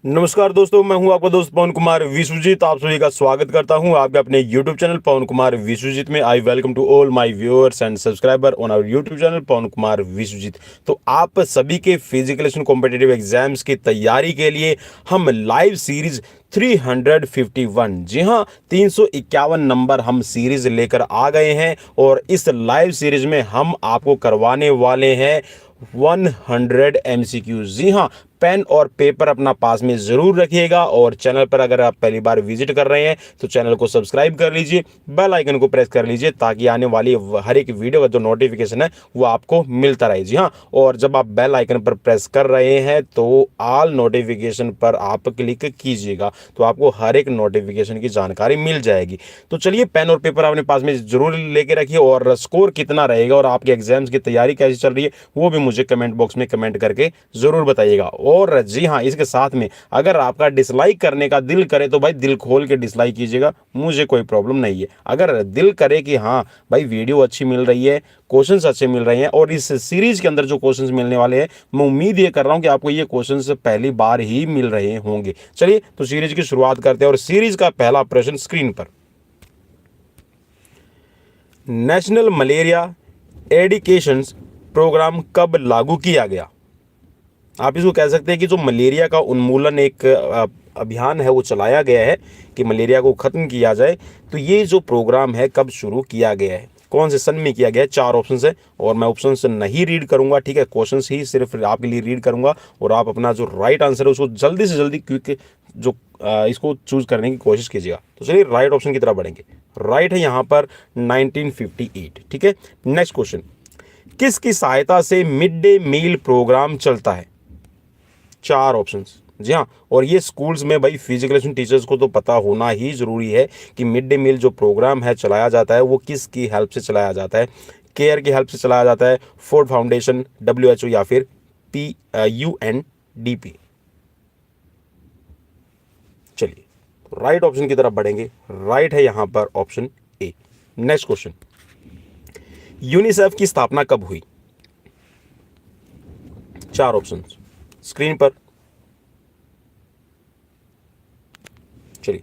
नमस्कार दोस्तों, मैं हूं आपका दोस्त पवन कुमार विश्वजीत। आप सभी का स्वागत करता हूं आपके अपने YouTube चैनल पवन कुमार विश्वजीत में। I welcome to all my viewers and subscriber on our YouTube channel Pavan Kumar Vishwajeet. तो आप सभी के फिजिकल कॉम्पिटिटिव एग्जाम्स की तैयारी के लिए हम लाइव सीरीज 351, जी हाँ, 351 नंबर हम सीरीज लेकर आ गए हैं। और इस लाइव सीरीज में हम आपको करवाने वाले हैं 100 MCQ। जी हाँ, पेन और पेपर अपना पास में जरूर रखिएगा। और चैनल पर अगर आप पहली बार विजिट कर रहे हैं तो चैनल को सब्सक्राइब कर लीजिए, बेल आइकन को प्रेस कर लीजिए ताकि आने वाली हर एक वीडियो का जो नोटिफिकेशन है वो आपको मिलता रहे। जी हाँ, और जब आप बेल आइकन पर प्रेस कर रहे हैं तो ऑल नोटिफिकेशन पर आप क्लिक कीजिएगा, तो आपको हर एक नोटिफिकेशन की जानकारी मिल जाएगी। तो चलिए, पेन और पेपर अपने पास में जरूर लेके रखिए। और स्कोर कितना रहेगा और आपके एग्जाम्स की तैयारी कैसी चल रही है वो भी मुझे कमेंट बॉक्स में कमेंट करके जरूर बताइएगा। और जी हाँ, इसके साथ में अगर आपका डिसलाइक करने का दिल करे तो भाई दिल खोल के डिसलाइक कीजिएगा, मुझे कोई प्रॉब्लम नहीं है। अगर दिल करे कि हाँ भाई वीडियो अच्छी मिल रही है, क्वेश्चंस अच्छे मिल रहे हैं और इस सीरीज के अंदर जो क्वेश्चंस मिलने वाले हैं, मैं उम्मीद ये कर रहा हूं कि आपको ये क्वेश्चंस पहली बार ही मिल रहे होंगे। चलिए तो सीरीज की शुरुआत करते हैं। और सीरीज का पहला प्रश्न स्क्रीन पर। नेशनल मलेरिया एडिकेशन प्रोग्राम कब लागू किया गया? आप इसको कह सकते हैं कि जो मलेरिया का उन्मूलन एक अभियान है वो चलाया गया है कि मलेरिया को खत्म किया जाए। तो ये जो प्रोग्राम है कब शुरू किया गया है, कौन से सन में किया गया है? 4 ऑप्शन है और मैं ऑप्शन नहीं रीड करूंगा, ठीक है, क्वेश्चन ही सिर्फ आपके लिए रीड करूंगा। और आप अपना जो राइट आंसर है उसको जल्दी से जल्दी क्विक जो इसको चूज करने की कोशिश कीजिएगा। तो चलिए राइट ऑप्शन की तरफ बढ़ेंगे। राइट है यहाँ पर 1958, ठीक है। नेक्स्ट क्वेश्चन, किसकी सहायता से मिड डे मील प्रोग्राम चलता है? 4 ऑप्शंस, जी हाँ। और ये स्कूल्स में भाई फिजिकल एजुकेशन टीचर्स को तो पता होना ही जरूरी है कि मिड डे मील जो प्रोग्राम है चलाया जाता है वो किसकी हेल्प से चलाया जाता है। केयर की हेल्प से चलाया जाता है, फूड फाउंडेशन, WHO या फिर UNDP। चलिए राइट ऑप्शन की तरफ बढ़ेंगे। राइट है यहां पर option A. Next question, UNICEF की स्थापना कब हुई? 4 ऑप्शन स्क्रीन पर। चलिए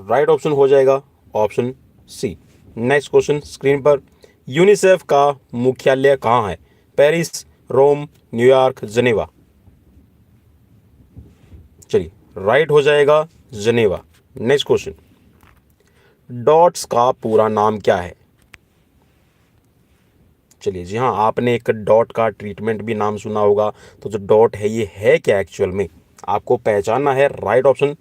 राइट ऑप्शन हो जाएगा option C. Next question screen पर, यूनिसेफ का मुख्यालय कहां है? Paris, Rome, New York, Geneva. चलिए राइट हो जाएगा जनेवा। नेक्स्ट क्वेश्चन, डॉट्स का पूरा नाम क्या है? चलिए जी हाँ, आपने एक डॉट का ट्रीटमेंट भी नाम सुना होगा। तो जो डॉट है ये है क्या एक्चुअल में, आपको पहचानना है। राइट ऑप्शन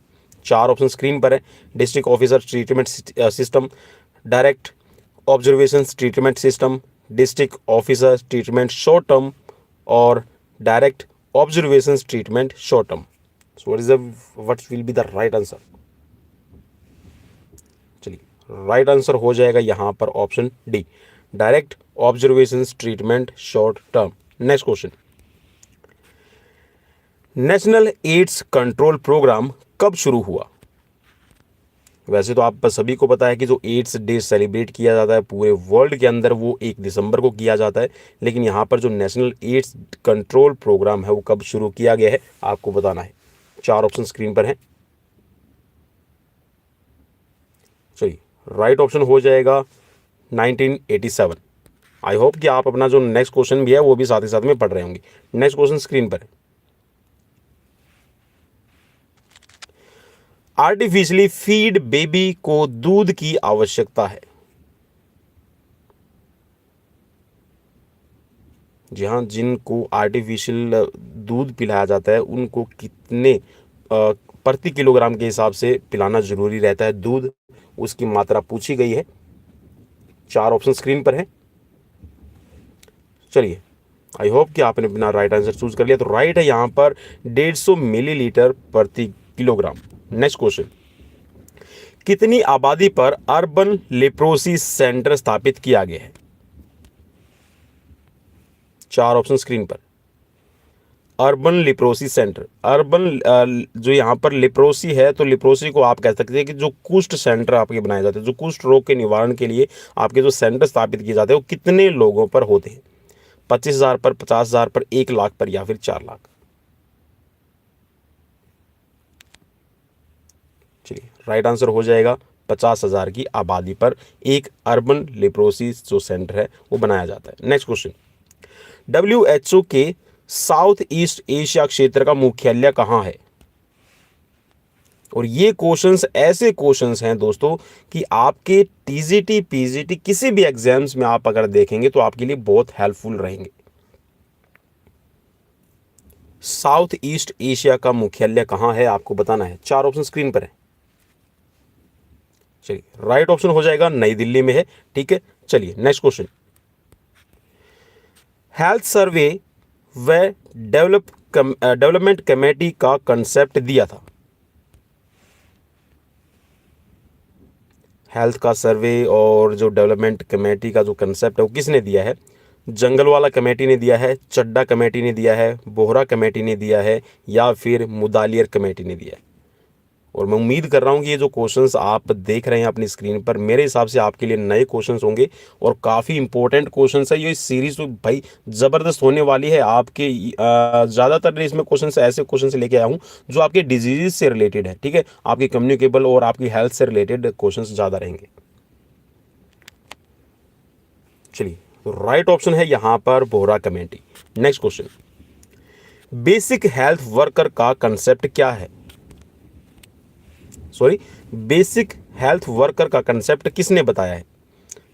4 ऑप्शन स्क्रीन पर है। District officer treatment system, direct observation treatment system, district officer treatment short term और direct observation treatment short term. So what will be the right answer? चलिए राइट आंसर हो जाएगा यहां पर option D, direct observation treatment short term. Next question, national AIDS control programme कब शुरू हुआ? वैसे तो आप सभी को पता है कि जो एड्स डे सेलिब्रेट किया जाता है पूरे वर्ल्ड के अंदर वो 1 दिसंबर को किया जाता है। लेकिन यहाँ पर जो नेशनल एड्स कंट्रोल प्रोग्राम है वो कब शुरू किया गया है आपको बताना है। 4 ऑप्शन स्क्रीन पर है। चलिए राइट ऑप्शन हो जाएगा 1987। आई होप कि आप अपना जो नेक्स्ट क्वेश्चन भी है वो भी साथ ही साथ में पढ़ रहे होंगे। नेक्स्ट क्वेश्चन स्क्रीन पर है, आर्टिफिशियली फीड बेबी को दूध की आवश्यकता है। जी हाँ, जिनको आर्टिफिशियल दूध पिलाया जाता है उनको कितने प्रति किलोग्राम के हिसाब से पिलाना जरूरी रहता है दूध, उसकी मात्रा पूछी गई है। 4 ऑप्शन स्क्रीन पर है। चलिए आई होप कि आपने अपना राइट आंसर चूज कर लिया। तो राइट है यहां पर 150 मिलीलीटर प्रति किलोग्राम। नेक्स्ट क्वेश्चन, कितनी आबादी पर अर्बन लेप्रोसी सेंटर स्थापित किया गया है? 4 ऑप्शन स्क्रीन पर। अर्बन लिप्रोसी सेंटर, अर्बन जो यहाँ पर लिप्रोसी है तो लिप्रोसी को आप कह सकते हैं कि जो कुष्ठ सेंटर आपके बनाए जाते हैं, जो कुष्ठ रोग के निवारण के लिए आपके जो सेंटर स्थापित किए जाते हैं वो कितने लोगों पर होते हैं? 25,000 पर, 50,000 पर, 1 लाख पर या फिर 4 लाख। चलिए राइट आंसर हो जाएगा 50,000 की आबादी पर एक अर्बन लेप्रोसिस जो सेंटर है वो बनाया जाता है। नेक्स्ट क्वेश्चन, WHO के साउथ ईस्ट एशिया क्षेत्र का मुख्यालय कहाँ है? और ये क्वेश्चंस ऐसे क्वेश्चंस हैं दोस्तों कि आपके टीजीटी पीजीटी किसी भी एग्जाम्स में आप अगर देखेंगे तो आपके लिए बहुत हेल्पफुल रहेंगे। साउथ ईस्ट एशिया का मुख्यालय कहां है आपको बताना है। 4 ऑप्शन स्क्रीन पर है। चलिए राइट ऑप्शन हो जाएगा नई दिल्ली में है। ठीक है, चलिए नेक्स्ट क्वेश्चन, हेल्थ सर्वे व डेवलपमेंट कमेटी का कंसेप्ट दिया था। हेल्थ का सर्वे और जो डेवलपमेंट कमेटी का जो कंसेप्ट है वो किसने दिया है? जंगलवाला कमेटी ने दिया है, चड्डा कमेटी ने दिया है, बोहरा कमेटी ने दिया है, या फिर मुदालियर कमेटी ने दिया है। और मैं उम्मीद कर रहा हूँ कि ये जो क्वेश्चंस आप देख रहे हैं अपनी स्क्रीन पर, मेरे हिसाब से आपके लिए नए क्वेश्चंस होंगे और काफ़ी इंपॉर्टेंट क्वेश्चंस है। ये सीरीज तो भाई ज़बरदस्त होने वाली है। आपके ज़्यादातर इसमें क्वेश्चंस ऐसे क्वेश्चंस लेके आया हूँ जो आपके डिजीज से रिलेटेड है। ठीक है, आपकी कम्युनिकेबल और आपकी हेल्थ से रिलेटेड क्वेश्चंस ज़्यादा रहेंगे। चलिए तो राइट ऑप्शन है यहाँ पर Bohra committee. Next question, basic health worker का कंसेप्ट क्या है? सॉरी, बेसिक हेल्थ वर्कर का कंसेप्ट किसने बताया है?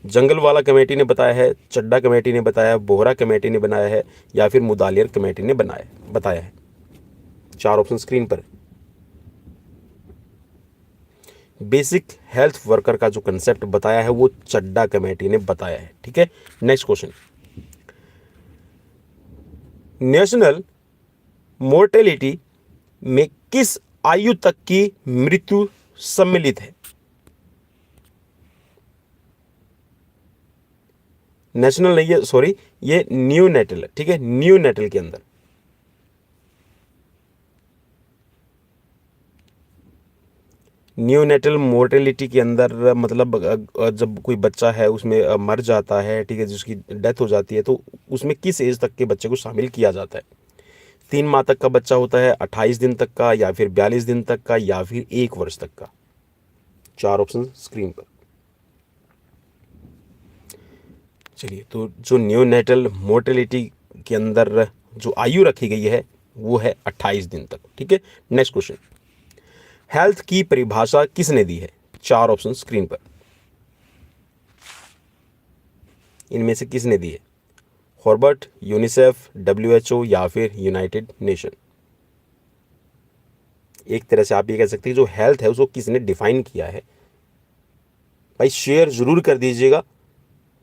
जंगलवाला कमेटी ने बताया है, चड्डा कमेटी ने बताया है, बोहरा कमेटी ने बनाया है, या फिर मुदालियर कमेटी ने बताया है। 4 ऑप्शन स्क्रीन पर। बेसिक हेल्थ वर्कर का जो कंसेप्ट बताया है वो चड्डा कमेटी ने बताया है। ठीक है, नेक्स्ट क्वेश्चन, नेशनल मोर्टेलिटी में किस आयु तक की मृत्यु सम्मिलित है? नेशनल नहीं है, सॉरी, ये न्यूनेटल है। ठीक है, न्यूनेटल के अंदर न्यूनेटल मोर्टेलिटी के अंदर मतलब जब कोई बच्चा है उसमें मर जाता है, ठीक है, जिसकी डेथ हो जाती है, तो उसमें किस एज तक के बच्चे को शामिल किया जाता है? 3 माह तक का बच्चा होता है, 28 दिन तक का, या फिर 42 दिन तक का, या फिर 1 वर्ष तक का। 4 ऑप्शन स्क्रीन पर। चलिए तो जो न्यूनेटल मोर्टेलिटी के अंदर जो आयु रखी गई है वो है 28 दिन तक। ठीक है, नेक्स्ट क्वेश्चन, हेल्थ की परिभाषा किसने दी है? 4 ऑप्शन स्क्रीन पर। इनमें से किसने दी है? हॉर्बर्ट, यूनिसेफ, WHO, या फिर यूनाइटेड नेशन? एक तरह से आप ये कह सकते हैं जो हेल्थ है उसको किसने डिफाइन किया है। भाई शेयर जरूर कर दीजिएगा।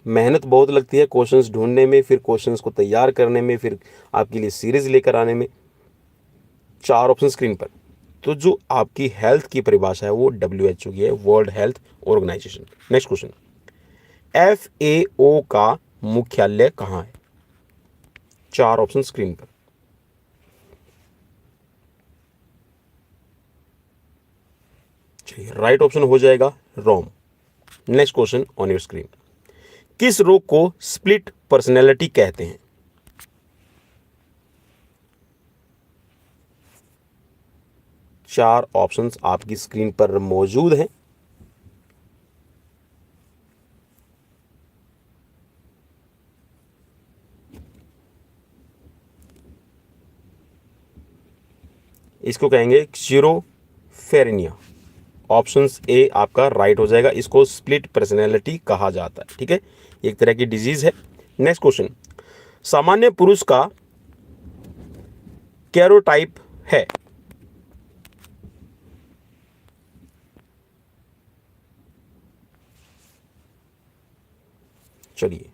मेहनत बहुत लगती है क्वेश्चंस ढूंढने में, फिर क्वेश्चंस को तैयार करने में, फिर आपके लिए सीरीज लेकर आने में। 4 ऑप्शन स्क्रीन पर। तो जो आपकी हेल्थ की परिभाषा है वो WHO की है, World Health Organization. Next question, FAO का मुख्यालय कहाँ है? 4 ऑप्शन स्क्रीन पर। चलिए राइट ऑप्शन हो जाएगा Rome. Next question on your screen, किस रोग को स्प्लिट पर्सनैलिटी कहते हैं? चार ऑप्शंस आपकी स्क्रीन पर मौजूद हैं। इसको कहेंगे शिरोफेरेनिया। ऑप्शंस ए आपका राइट हो जाएगा। इसको स्प्लिट पर्सनैलिटी कहा जाता है। ठीक है, एक तरह की डिजीज है। नेक्स्ट क्वेश्चन, सामान्य पुरुष का कैरोटाइप है? चलिए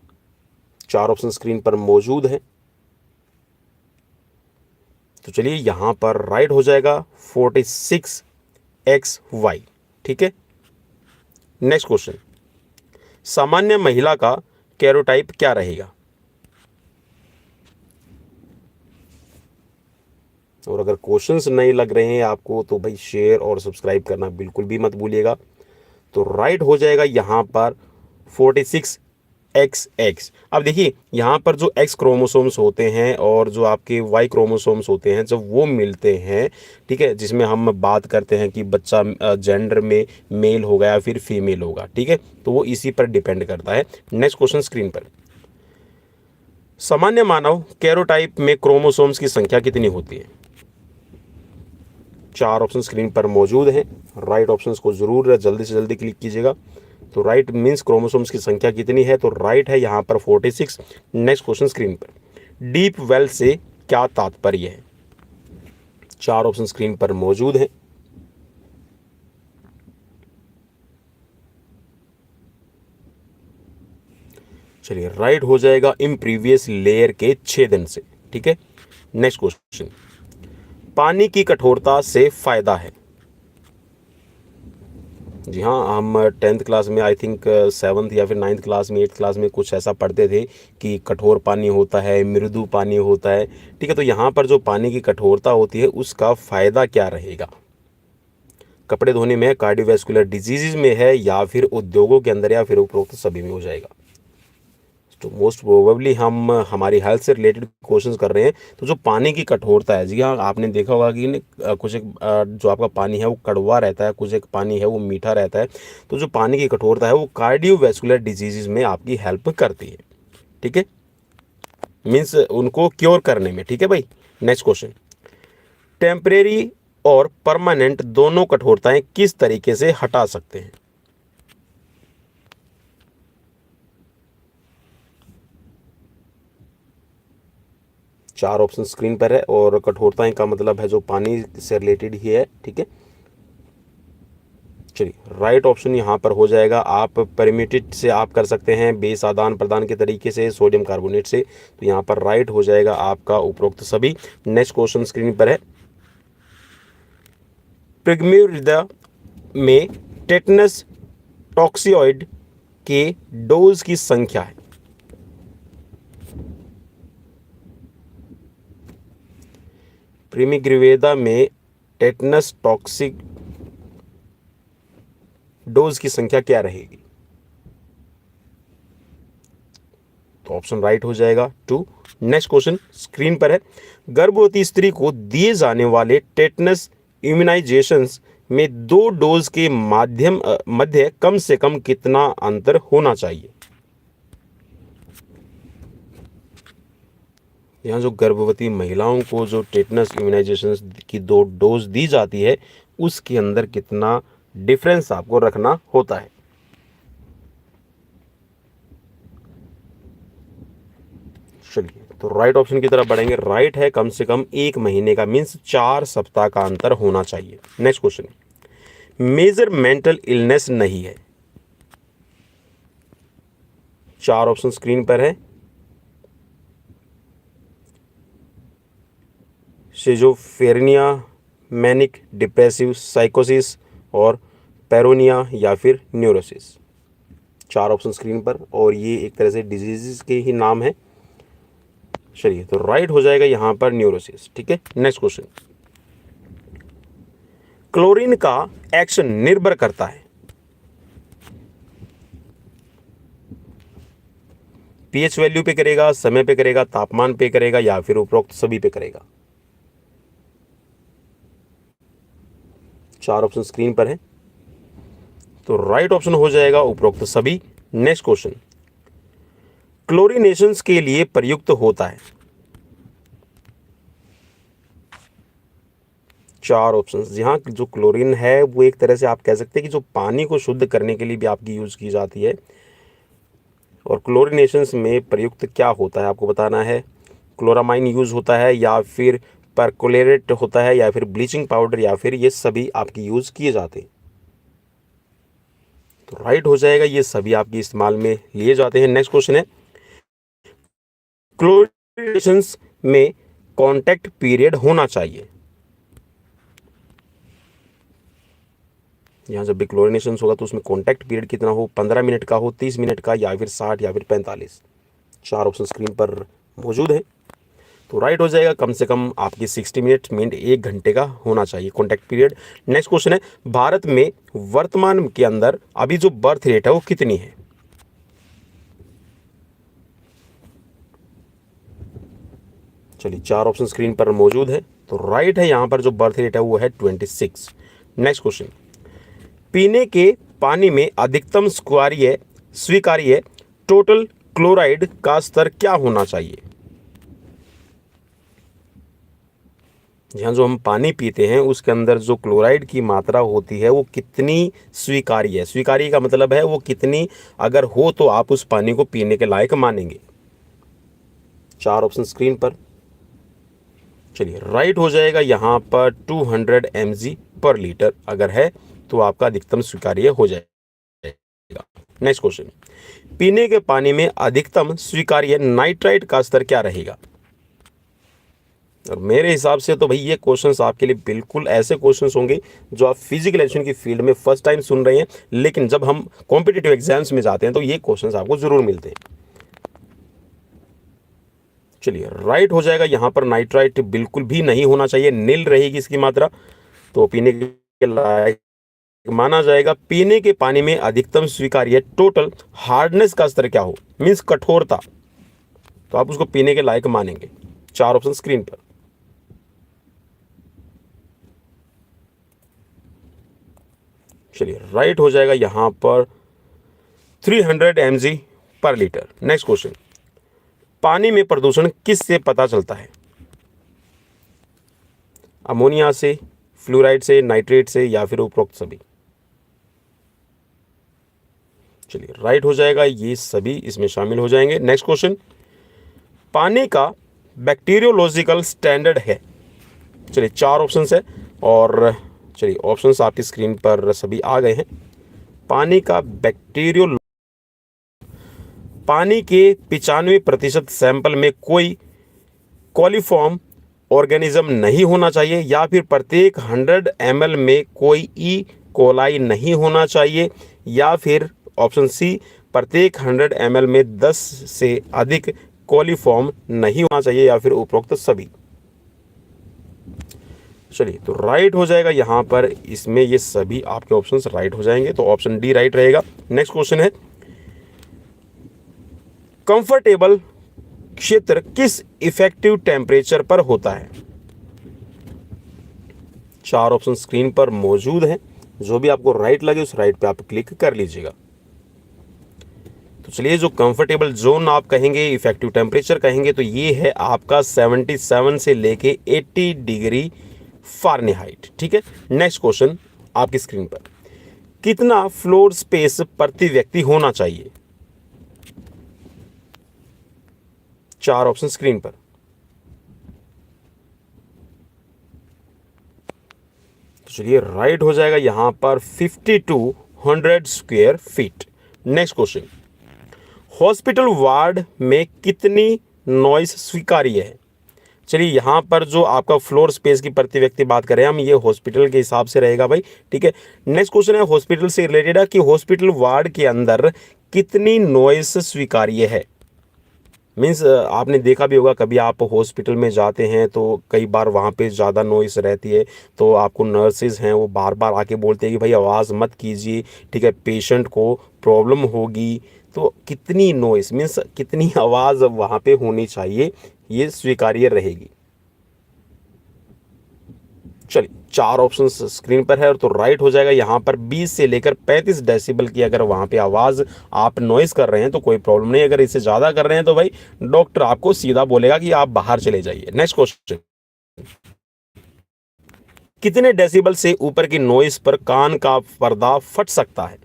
4 ऑप्शन स्क्रीन पर मौजूद है। तो चलिए यहां पर राइट हो जाएगा 46XY। ठीक है, नेक्स्ट क्वेश्चन, सामान्य महिला का कैरोटाइप क्या रहेगा? और अगर क्वेश्चंस नहीं लग रहे हैं आपको तो भाई शेयर और सब्सक्राइब करना बिल्कुल भी मत भूलिएगा। तो राइट हो जाएगा यहां पर 46 एक्स एक्स। अब देखिए यहाँ पर जो एक्स क्रोमोसोम्स होते हैं और जो आपके वाई क्रोमोसोम्स होते हैं, जब वो मिलते हैं, ठीक है, जिसमें हम बात करते हैं कि बच्चा जेंडर में मेल होगा या फिर फीमेल होगा, ठीक है, तो वो इसी पर डिपेंड करता है। नेक्स्ट क्वेश्चन स्क्रीन पर, सामान्य मानव कैरोटाइप में क्रोमोसोम्स की संख्या कितनी होती है? 4 ऑप्शन स्क्रीन पर मौजूद हैं। राइट ऑप्शंस को जरूर जल्दी से जल्दी क्लिक कीजिएगा। तो राइट मीन्स क्रोमोसोम्स की संख्या कितनी है, तो राइट है यहाँ पर 46। नेक्स्ट क्वेश्चन स्क्रीन पर, डीप वेल से क्या तात्पर्य है? 4 ऑप्शन स्क्रीन पर मौजूद हैं। चलिए राइट हो जाएगा इम्प्रीवियस लेयर के छेदन से, ठीक है। नेक्स्ट क्वेश्चन, पानी की कठोरता से फायदा है? जी हाँ, हम 10th क्लास में, आई थिंक 7th या फिर 9th क्लास में, 8th क्लास में कुछ ऐसा पढ़ते थे कि कठोर पानी होता है, मृदु पानी होता है, ठीक है। तो यहाँ पर जो पानी की कठोरता होती है उसका फ़ायदा क्या रहेगा? कपड़े धोने में, कार्डियोवैस्कुलर डिजीज़ में है, या फिर उद्योगों के अंदर, या फिर उपरोक्त सभी में हो जाएगा? तो मोस्ट प्रोबेबली हम हमारी हेल्थ से रिलेटेड क्वेश्चंस कर रहे हैं। तो जो पानी की कठोरता है, जी हाँ, आपने देखा होगा कि कुछ एक जो आपका पानी है वो कड़वा रहता है, कुछ एक पानी है वो मीठा रहता है। तो जो पानी की कठोरता है वो कार्डियोवैस्कुलर डिजीज़ में आपकी हेल्प करती है, ठीक है, मीन्स उनको क्योर करने में, ठीक है भाई। नेक्स्ट क्वेश्चन, टेम्परेरी और परमानेंट दोनों कठोरताएं किस तरीके से हटा सकते हैं? चार ऑप्शन स्क्रीन पर है और कठोरताएं का मतलब है जो पानी से रिलेटेड ही है, ठीक है। चलिए राइट ऑप्शन यहाँ पर हो जाएगा, आप परमिटेड से आप कर सकते हैं, बेस आदान प्रदान के तरीके से, सोडियम कार्बोनेट से। तो यहाँ पर राइट हो जाएगा आपका उपरोक्त सभी। नेक्स्ट क्वेश्चन स्क्रीन पर है, पिग्मी हृदय में टेटनस टॉक्सियोइड के डोज की संख्या है? प्रीमिग्रिवेदा में टेटनस टॉक्सिक डोज की संख्या क्या रहेगी? तो ऑप्शन राइट हो जाएगा 2। नेक्स्ट क्वेश्चन स्क्रीन पर है, गर्भवती स्त्री को दिए जाने वाले टेटनस इम्यूनाइजेशंस में 2 डोज के मध्य कम से कम कितना अंतर होना चाहिए? यहाँ जो गर्भवती महिलाओं को जो टेटनस इम्यूनाइजेशन की 2 डोज दी जाती है उसके अंदर कितना डिफरेंस आपको रखना होता है? चलिए तो राइट ऑप्शन की तरफ बढ़ेंगे। राइट है कम से कम 1 महीने का, मीन्स 4 सप्ताह का अंतर होना चाहिए। Next question, major mental illness नहीं है? 4 ऑप्शन स्क्रीन पर है, सिजोफ्रेनिया, मैनिक डिप्रेसिव साइकोसिस और पैरोनिया या फिर न्यूरोसिस। 4 ऑप्शन स्क्रीन पर, और ये एक तरह से डिजीजेस के ही नाम है। चलिए तो राइट हो जाएगा यहाँ पर न्यूरोसिस, ठीक है। नेक्स्ट क्वेश्चन, क्लोरीन का एक्शन निर्भर करता है? पीएच वैल्यू पे करेगा, समय पे करेगा, तापमान पे करेगा, या फिर उपरोक्त सभी पे करेगा? 4 ऑप्शन स्क्रीन पर है, तो राइट ऑप्शन हो जाएगा उपरोक्त सभी। नेक्स्ट क्वेश्चन, क्लोरीनेशंस के लिए प्रयुक्त होता है? 4 ऑप्शंस। जी हाँ, जो क्लोरीन है वो एक तरह से आप कह सकते हैं कि जो पानी को शुद्ध करने के लिए भी आपकी यूज की जाती है। और क्लोरीनेशंस में प्रयुक्त क्या होता है आपको बताना है। क्लोरामाइन यूज होता है, या फिर परकोलेट होता है, या फिर ब्लीचिंग पाउडर, या फिर ये सभी आपकी यूज किए जाते हैं? तो राइट हो जाएगा, ये सभी आपकी इस्तेमाल में लिए जाते हैं। नेक्स्ट क्वेश्चन है, क्लोरीनेशंस में कांटेक्ट पीरियड होना चाहिए? यहाँ जब भी क्लोरीनेशन होगा तो उसमें कांटेक्ट पीरियड कितना हो, 15 मिनट का हो, 30 मिनट का, या फिर 60, या फिर 45? 4 ऑप्शन स्क्रीन पर मौजूद है, तो राइट हो जाएगा कम से कम आपकी 60 मिनट, मीन 1 घंटे का होना चाहिए कांटेक्ट पीरियड। नेक्स्ट क्वेश्चन है, भारत में वर्तमान के अंदर अभी जो बर्थ रेट है वो कितनी है? चलिए 4 ऑप्शन स्क्रीन पर मौजूद है, तो राइट है यहाँ पर जो बर्थ रेट है वो है 26। नेक्स्ट क्वेश्चन, पीने के पानी में अधिकतम स्वीकार्य टोटल क्लोराइड का स्तर क्या होना चाहिए? जहाँ जो हम पानी पीते हैं उसके अंदर जो क्लोराइड की मात्रा होती है वो कितनी स्वीकार्य है? स्वीकार्य का मतलब है वो कितनी अगर हो तो आप उस पानी को पीने के लायक मानेंगे। 4 ऑप्शन स्क्रीन पर। चलिए राइट हो जाएगा यहाँ पर 200 mg पर लीटर अगर है तो आपका अधिकतम स्वीकार्य हो जाएगा। नेक्स्ट क्वेश्चन, पीने के पानी में अधिकतम स्वीकार्य नाइट्राइट का स्तर क्या रहेगा? और मेरे हिसाब से तो भाई ये क्वेश्चंस आपके लिए बिल्कुल ऐसे क्वेश्चंस होंगे जो आप फिजिकल एजुकेशन की फील्ड में फर्स्ट टाइम सुन रहे हैं, लेकिन जब हम कॉम्पिटिटिव एग्जाम्स में जाते हैं तो ये क्वेश्चंस आपको जरूर मिलते हैं। चलिए राइट हो जाएगा यहाँ पर नाइट्राइट बिल्कुल भी नहीं होना चाहिए, नील रहेगी इसकी मात्रा, तो पीने के लायक माना जाएगा। पीने के पानी में अधिकतम स्वीकार्य टोटल हार्डनेस का स्तर क्या हो, मीन्स कठोरता, तो आप उसको पीने के लायक मानेंगे। 4 ऑप्शन स्क्रीन पर। चलिए राइट हो जाएगा यहां पर 300 mg पर लीटर। नेक्स्ट क्वेश्चन, पानी में प्रदूषण किस से पता चलता है? अमोनिया से, फ्लोराइड से, नाइट्रेट से या फिर उपरोक्त सभी? चलिए राइट हो जाएगा, ये सभी इसमें शामिल हो जाएंगे। नेक्स्ट क्वेश्चन, पानी का बैक्टीरियोलॉजिकल स्टैंडर्ड है? चलिए 4 ऑप्शंस है और चलिए ऑप्शंस आपकी स्क्रीन पर सभी आ गए हैं। पानी का पानी के 95% सैंपल में कोई कोलिफॉर्म ऑर्गेनिज्म नहीं होना चाहिए, या फिर प्रत्येक 100 ml में कोई ई कोलाई नहीं होना चाहिए, या फिर ऑप्शन सी प्रत्येक 100 ml में 10 से अधिक कोलिफॉर्म नहीं होना चाहिए, या फिर उपरोक्त सभी? चलिए तो राइट हो जाएगा यहाँ पर, इसमें ये सभी आपके ऑप्शंस राइट हो जाएंगे, तो ऑप्शन डी राइट रहेगा। नेक्स्ट क्वेश्चन है, कंफर्टेबल क्षेत्र किस इफेक्टिव टेम्परेचर पर होता है? 4 ऑप्शन स्क्रीन पर मौजूद हैं, जो भी आपको राइट लगे उस राइट पे आप क्लिक कर लीजिएगा। तो चलिए जो कंफर्टेबल जोन आप कहेंगे, इफेक्टिव टेम्परेचर कहेंगे, तो ये है आपका 77 से लेके 80 डिग्री फ़ारेनहाइट। ठीक है। नेक्स्ट क्वेश्चन आपकी स्क्रीन पर, कितना फ्लोर स्पेस प्रति व्यक्ति होना चाहिए? 4 ऑप्शन स्क्रीन पर। तो चलिए राइट हो जाएगा यहां पर 5200 square feet. Next question, hospital ward में कितनी नॉइस स्वीकार्य है? चलिए यहाँ पर जो आपका फ्लोर स्पेस की प्रति व्यक्ति बात करें हम, ये हॉस्पिटल के हिसाब से रहेगा भाई। ठीक है। नेक्स्ट क्वेश्चन है हॉस्पिटल से रिलेटेड है कि हॉस्पिटल वार्ड के अंदर कितनी नॉइस स्वीकार्य है। मीन्स आपने देखा भी होगा, कभी आप हॉस्पिटल में जाते हैं तो कई बार वहाँ पे ज़्यादा नॉइस रहती है, तो आपको नर्सेज हैं वो बार बार आके बोलते हैं कि भाई आवाज़ मत कीजिए, ठीक है, पेशेंट को प्रॉब्लम होगी। तो कितनी नॉइस मीन्स कितनी आवाज़ वहाँ पे होनी चाहिए, ये स्वीकार्य रहेगी। चलिए 4 ऑप्शन स्क्रीन पर है, तो राइट हो जाएगा यहाँ पर 20 से लेकर 35 डेसिबल की अगर वहाँ पे आवाज़ आप नॉइस कर रहे हैं तो कोई प्रॉब्लम नहीं। अगर इससे ज़्यादा कर रहे हैं तो भाई डॉक्टर आपको सीधा बोलेगा कि आप बाहर चले जाइए। नेक्स्ट क्वेश्चन, कितने डेसिबल से ऊपर की नॉइस पर कान का पर्दा फट सकता है?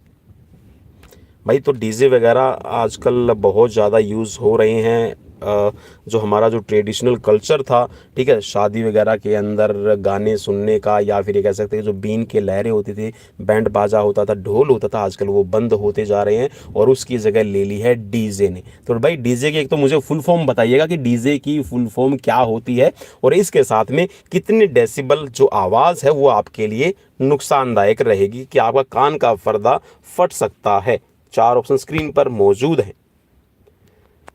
भाई तो डीजे वगैरह आजकल बहुत ज़्यादा यूज़ हो रहे हैं। जो हमारा जो ट्रेडिशनल कल्चर था, ठीक है, शादी वगैरह के अंदर गाने सुनने का, या फिर ये कह सकते हैं जो बीन के लहरें होती थी, बैंड बाजा होता था, ढोल होता था, आजकल वो बंद होते जा रहे हैं और उसकी जगह ले ली है डीजे ने। तो भाई डीजे की एक तो मुझे फुल फॉर्म बताइएगा कि डीजे की फुल फॉर्म क्या होती है, और इसके साथ में कितने डेसिबल जो आवाज़ है वो आपके लिए नुकसानदायक रहेगी कि आपका कान का पर्दा फट सकता है। 4 ऑप्शन स्क्रीन पर मौजूद हैं।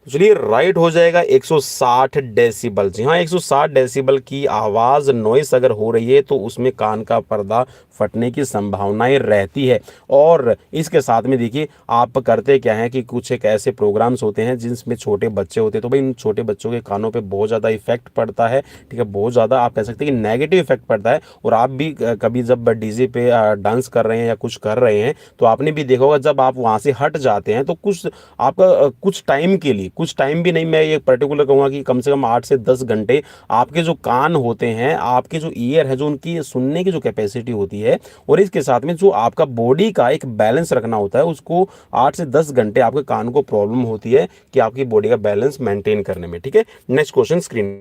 चलिए राइट हो जाएगा 160 डेसिबल। जी हाँ, 160 डेसिबल की आवाज़ नॉइस अगर हो रही है तो उसमें कान का पर्दा फटने की संभावनाएं रहती है। और इसके साथ में देखिए आप करते क्या हैं कि कुछ एक ऐसे प्रोग्राम्स होते हैं जिसमें छोटे बच्चे होते हैं, तो भाई इन छोटे बच्चों के कानों पे बहुत ज़्यादा इफेक्ट पड़ता है। ठीक है, बहुत ज़्यादा आप कह सकते हैं कि नेगेटिव इफेक्ट पड़ता है। और आप भी कभी जब डीजे पे डांस कर रहे हैं या कुछ कर रहे हैं तो आपने भी देखा होगा जब आप वहाँ से हट जाते हैं तो कुछ आपका कुछ टाइम के लिए, कुछ टाइम भी नहीं, मैं ये पर्टिकुलर कहूँगा कि कम से कम 8 से 10 घंटे आपके जो कान होते हैं, आपके जो ईयर है, जो उनकी सुनने की जो कैपेसिटी होती है और इसके साथ में जो आपका बॉडी का एक बैलेंस रखना होता है, उसको 8 से 10 घंटे आपके कान को प्रॉब्लम होती है कि आपकी बॉडी का बैलेंस मेंटेन करने में। ठीक है, नेक्स्ट क्वेश्चन स्क्रीन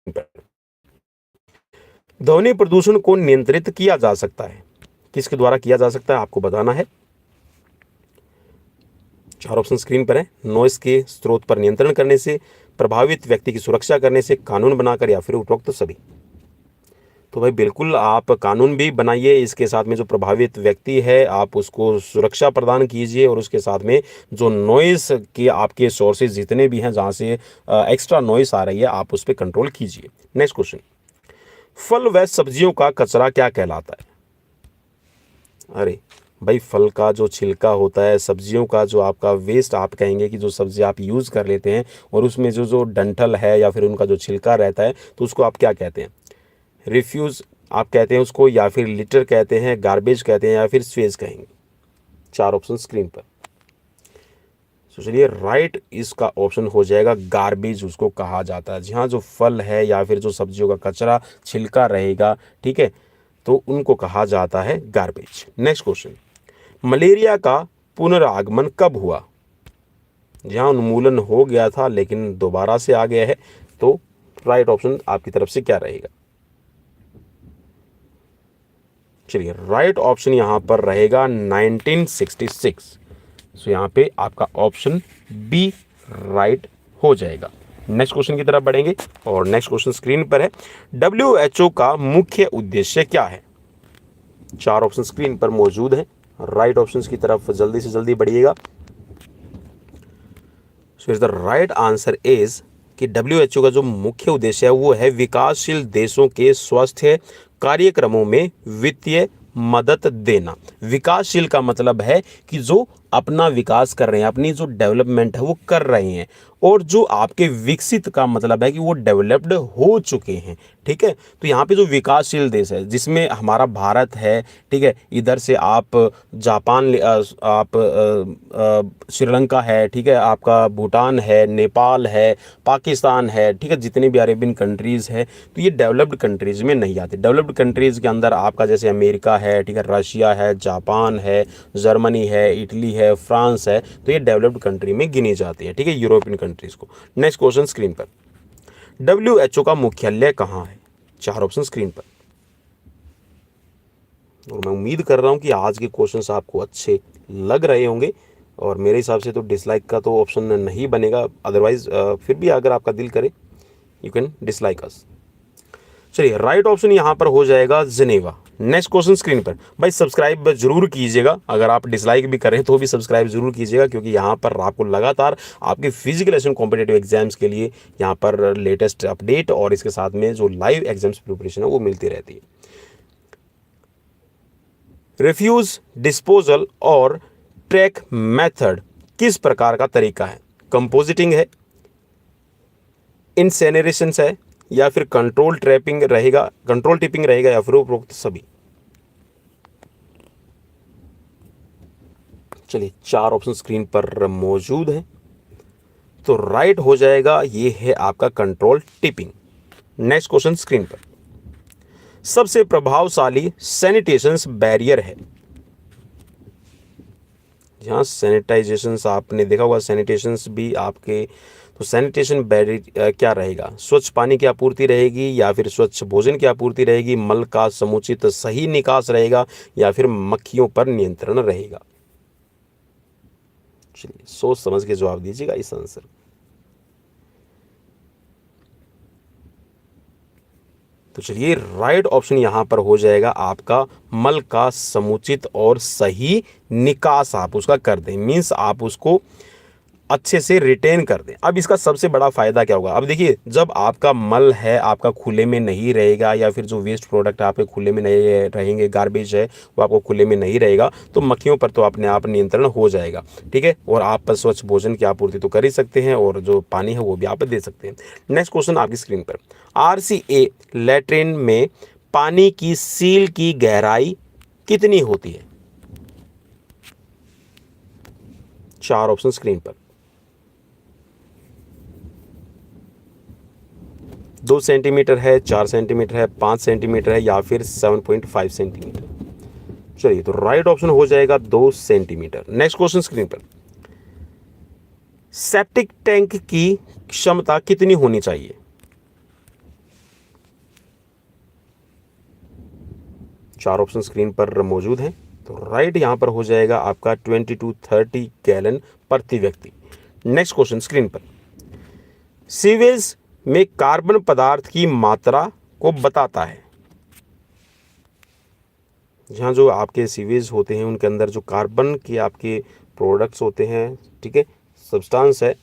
पर। ध्वनि प्रदूषण को नियंत्रित किया जा सकता है, किसके द्वारा किया जा सकता है आपको बताना है। 4 ऑप्शन स्क्रीन पर है। नॉइस के स्रोत पर नियंत्रण करने से, प्रभावित व्यक्ति की सुरक्षा करने से, कानून बनाकर, या फिर उपरोक्त सभी। तो भाई बिल्कुल आप कानून भी बनाइए, इसके साथ में जो प्रभावित व्यक्ति है आप उसको सुरक्षा प्रदान कीजिए और उसके साथ में जो नॉइस के आपके सोर्सेज जितने भी हैं जहाँ से एक्स्ट्रा नॉइस आ रही है आप उस पर कंट्रोल कीजिए। नेक्स्ट क्वेश्चन, फल व सब्जियों का कचरा क्या कहलाता है। अरे भाई फल का जो छिलका होता है, सब्जियों का जो आपका वेस्ट, आप कहेंगे कि जो सब्जी आप यूज़ कर लेते हैं और उसमें जो जो डंठल है या फिर उनका जो छिलका रहता है तो उसको आप क्या कहते हैं। रिफ्यूज़ आप कहते हैं उसको, या फिर लिटर कहते हैं, गार्बेज कहते हैं, या फिर स्वेज कहेंगे। 4 ऑप्शन स्क्रीन पर। तो चलिए राइट इसका ऑप्शन हो जाएगा गार्बेज, उसको कहा जाता है। जी हाँ, जो फल है या फिर जो सब्जियों का कचरा छिलका रहेगा, ठीक है, तो उनको कहा जाता है गार्बेज। नेक्स्ट क्वेश्चन, मलेरिया का पुनरागमन कब हुआ। जहाँ उन्मूलन हो गया था लेकिन दोबारा से आ गया है, तो राइट ऑप्शन आपकी तरफ से क्या रहेगा। चलिए राइट ऑप्शन यहाँ पर रहेगा 1966। सो यहाँ पे आपका ऑप्शन बी राइट हो जाएगा। नेक्स्ट क्वेश्चन की तरफ बढ़ेंगे और नेक्स्ट क्वेश्चन स्क्रीन पर है। WHO का मुख्य उद्देश्य क्या है। 4 ऑप्शन स्क्रीन पर मौजूद हैं, राइट ऑप्शंस की तरफ जल्दी से जल्दी बढ़िएगा। So is the right answer is कि WHO का जो मुख्य उद्देश्य है वो है विकासशील देशों के स्वास्थ्य कार्यक्रमों में वित्तीय मदद देना। विकासशील का मतलब है कि जो अपना विकास कर रहे हैं, अपनी जो डेवलपमेंट है वो कर रहे हैं, और जो आपके विकसित का मतलब है कि वो डेवलप्ड हो चुके हैं। ठीक है, तो यहाँ पे जो विकासशील देश है जिसमें हमारा भारत है, ठीक है, इधर से आप जापान, आप श्रीलंका है, ठीक है, आपका भूटान है, नेपाल है, पाकिस्तान है, ठीक है, जितने भी अरेबियन कंट्रीज़ है, तो ये डेवलप्ड कंट्रीज़ में नहीं आते। डेवलप्ड कंट्रीज़ के अंदर आपका जैसे अमेरिका है, ठीक है, रशिया है, जापान है, जर्मनी है, इटली है, फ्रांस है, तो ये डेवलप्ड कंट्री में गिनी जाती है। ठीक है, यूरोपियन कंट्रीज़ को। नेक्स्ट क्वेश्चन स्क्रीन पर, WHO का मुख्यालय कहाँ है। 4 ऑप्शन स्क्रीन पर। और मैं उम्मीद कर रहा हूँ कि आज के क्वेश्चंस आपको अच्छे लग रहे होंगे, और मेरे हिसाब से तो डिसलाइक का तो ऑप्शन नहीं बनेगा, अदरवाइज फिर भी अगर आपका दिल करे यू कैन डिसलाइक अस। चलिए राइट ऑप्शन यहाँ पर हो जाएगा जिनेवा। नेक्स्ट क्वेश्चन स्क्रीन पर। भाई सब्सक्राइब जरूर कीजिएगा, अगर आप डिसलाइक भी करें तो भी सब्सक्राइब जरूर कीजिएगा, क्योंकि यहाँ पर आपको लगातार आपके फिजिकल एंड कॉम्पिटेटिव एग्जाम्स के लिए यहाँ पर लेटेस्ट अपडेट और इसके साथ में जो लाइव एग्जाम्स प्रिपरेशन है वो मिलती रहती है। रिफ्यूज डिस्पोजल और ट्रैक मेथड किस प्रकार का तरीका है। कंपोजिटिंग है, इंसेनरेशन है, या फिर कंट्रोल ट्रैपिंग रहेगा, कंट्रोल टिपिंग रहेगा, या फिर उपरोक्त सभी। चलिए 4 ऑप्शन स्क्रीन पर मौजूद हैं, तो राइट हो जाएगा ये है आपका control tipping. Next question screen पर। सबसे प्रभावशाली सैनिटेशन बैरियर है। जहाँ सैनिटाइजेशन आपने देखा होगा, सैनिटेशन भी आपके, तो सैनिटेशन बैरियर क्या रहेगा। स्वच्छ पानी की आपूर्ति रहेगी, या फिर स्वच्छ भोजन की आपूर्ति रहेगी, मल का समुचित सही निकास रहेगा, या फिर मक्खियों पर नियंत्रण रहेगा। चलिए सोच समझ के जवाब दीजिएगा इस आंसर। तो चलिए राइट ऑप्शन यहाँ पर हो जाएगा आपका मल का समुचित और सही निकास आप उसका कर दें। मीन्स आप उसको अच्छे से रिटेन कर दें। अब इसका सबसे बड़ा फ़ायदा क्या होगा, अब देखिए जब आपका मल है आपका खुले में नहीं रहेगा, या फिर जो वेस्ट प्रोडक्ट आपके खुले में नहीं रहेंगे, गार्बेज है वो आपको खुले में नहीं रहेगा, तो मक्खियों पर तो अपने आप नियंत्रण हो जाएगा। ठीक है, और आप स्वच्छ भोजन की आपूर्ति तो कर ही सकते हैं, और जो पानी है वो भी आप दे सकते हैं। नेक्स्ट क्वेश्चन आपकी स्क्रीन पर, RCA लैट्रिन में पानी की सील की गहराई कितनी होती है? 4 ऑप्शन स्क्रीन पर, 2 सेंटीमीटर है, 4 सेंटीमीटर है, 5 सेंटीमीटर है, या फिर 7.5 सेंटीमीटर। चलिए, तो राइट ऑप्शन हो जाएगा 2 सेंटीमीटर। नेक्स्ट क्वेश्चन स्क्रीन पर, सेप्टिक टैंक की क्षमता कितनी होनी चाहिए? चार ऑप्शन स्क्रीन पर मौजूद हैं, तो राइट यहां पर हो जाएगा आपका 20 to 30 गैलन प्रति व्यक्ति। नेक्स्ट क्वेश्चन स्क्रीन पर, सीवेज में कार्बन पदार्थ की मात्रा को बताता है। जहाँ जो आपके सीवेज होते हैं उनके अंदर जो कार्बन के आपके प्रोडक्ट्स होते हैं, ठीक है, सब्सटेंस है,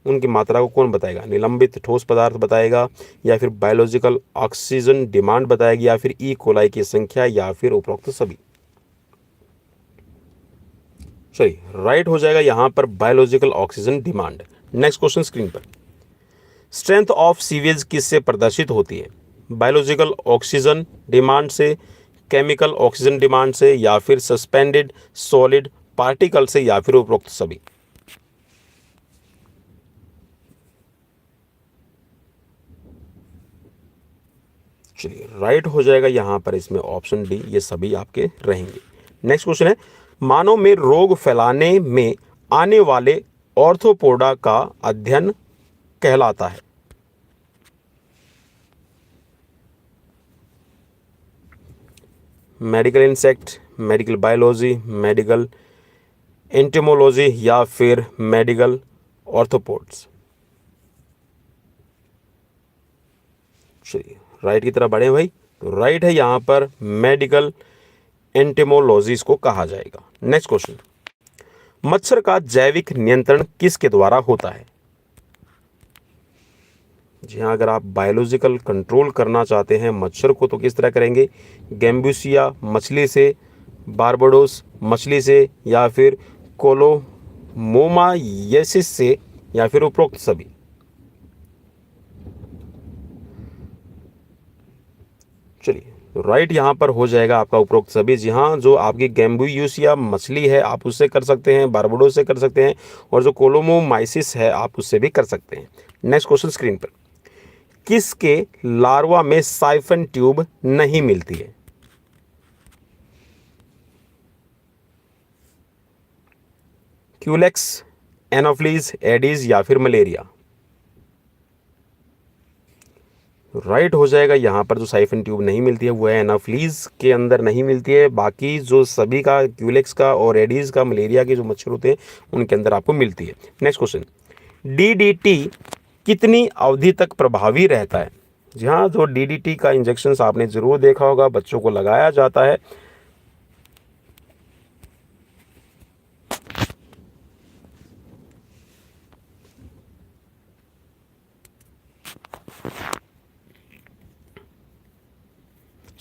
उनकी मात्रा को कौन बताएगा? निलंबित ठोस पदार्थ बताएगा, या फिर बायोलॉजिकल ऑक्सीजन डिमांड बताएगी, या फिर ई कोलाई की संख्या, या फिर उपरोक्त सभी। चलिए, राइट हो जाएगा यहां पर biological oxygen demand. Next question screen पर, स्ट्रेंथ ऑफ सीवेज किससे प्रदर्शित होती है? बायोलॉजिकल ऑक्सीजन डिमांड से, केमिकल ऑक्सीजन डिमांड से, या फिर सस्पेंडेड सॉलिड पार्टिकल से, या फिर उपरोक्त सभी। चलिए, राइट हो जाएगा यहां पर इसमें ऑप्शन डी, ये सभी आपके रहेंगे। नेक्स्ट क्वेश्चन है, मानव में रोग फैलाने में आने वाले ऑर्थोपोडा का अध्ययन कहलाता है। Medical insect, medical biology, medical entomology, या फिर मेडिकल ऑर्थोपोड्स। चलिए, राइट की तरफ बढ़े भाई, तो राइट है यहां पर मेडिकल एंटेमोलॉजी इसको कहा जाएगा। नेक्स्ट क्वेश्चन, मच्छर का जैविक नियंत्रण किसके द्वारा होता है? जी हाँ, अगर आप बायोलॉजिकल कंट्रोल करना चाहते हैं मच्छर को, तो किस तरह करेंगे? गैम्बूसिया मछली से, बारबाडोस मछली से, या फिर कोलोमोमायसिस से, या फिर उपरोक्त सभी। चलिए, तो राइट यहाँ पर हो जाएगा आपका उपरोक्त सभी। जी हाँ, जो आपकी गैम्बूसिया मछली है आप उससे कर सकते हैं, बारबाडोस से कर सकते हैं, और जो कोलोमोमाइसिस है आप उससे भी कर सकते हैं। नेक्स्ट क्वेश्चन स्क्रीन पर, किसके लार्वा में साइफन ट्यूब नहीं मिलती है? क्यूलेक्स, एनोफ्लीज, एडीज, या फिर मलेरिया। राइट हो जाएगा यहाँ पर जो साइफन ट्यूब नहीं मिलती है वो है एनाफ्लीज के अंदर नहीं मिलती है, बाकी जो सभी का क्यूलेक्स का और एडीज का, मलेरिया के जो मच्छर होते हैं उनके अंदर आपको मिलती है। नेक्स्ट क्वेश्चन, डीडीटी कितनी अवधि तक प्रभावी रहता है? जी हाँ, जो डीडीटी का इंजेक्शन आपने जरूर देखा होगा, बच्चों को लगाया जाता है।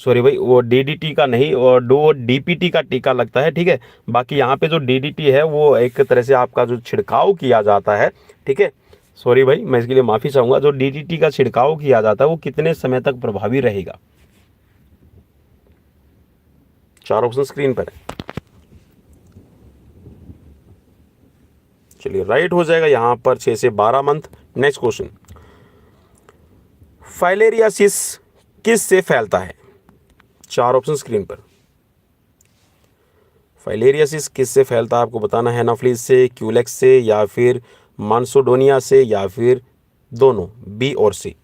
सॉरी भाई, वो डीडीटी का नहीं, और दो डीपीटी का टीका लगता है, ठीक है। बाकी यहाँ पे जो डीडीटी है वो एक तरह से आपका जो छिड़काव किया जाता है, ठीक है। सॉरी भाई, मैं इसके लिए माफ़ी चाहूँगा। जो डीडीटी का छिड़काव किया जाता है वो कितने समय तक प्रभावी रहेगा? चार ऑप्शन स्क्रीन पर है। चलिए, राइट हो जाएगा यहाँ पर 6 से 12 मंथ। नेक्स्ट क्वेश्चन, फाइलेरियासिस किस से फैलता है? चार ऑप्शन स्क्रीन पर, फाइलेरियासिस किस से फैलता है आपको बताना है। एनाफ्लीज से, क्यूलेक्स से, या फिर मानसोडोनिया से, या फिर दोनों, बी और सी।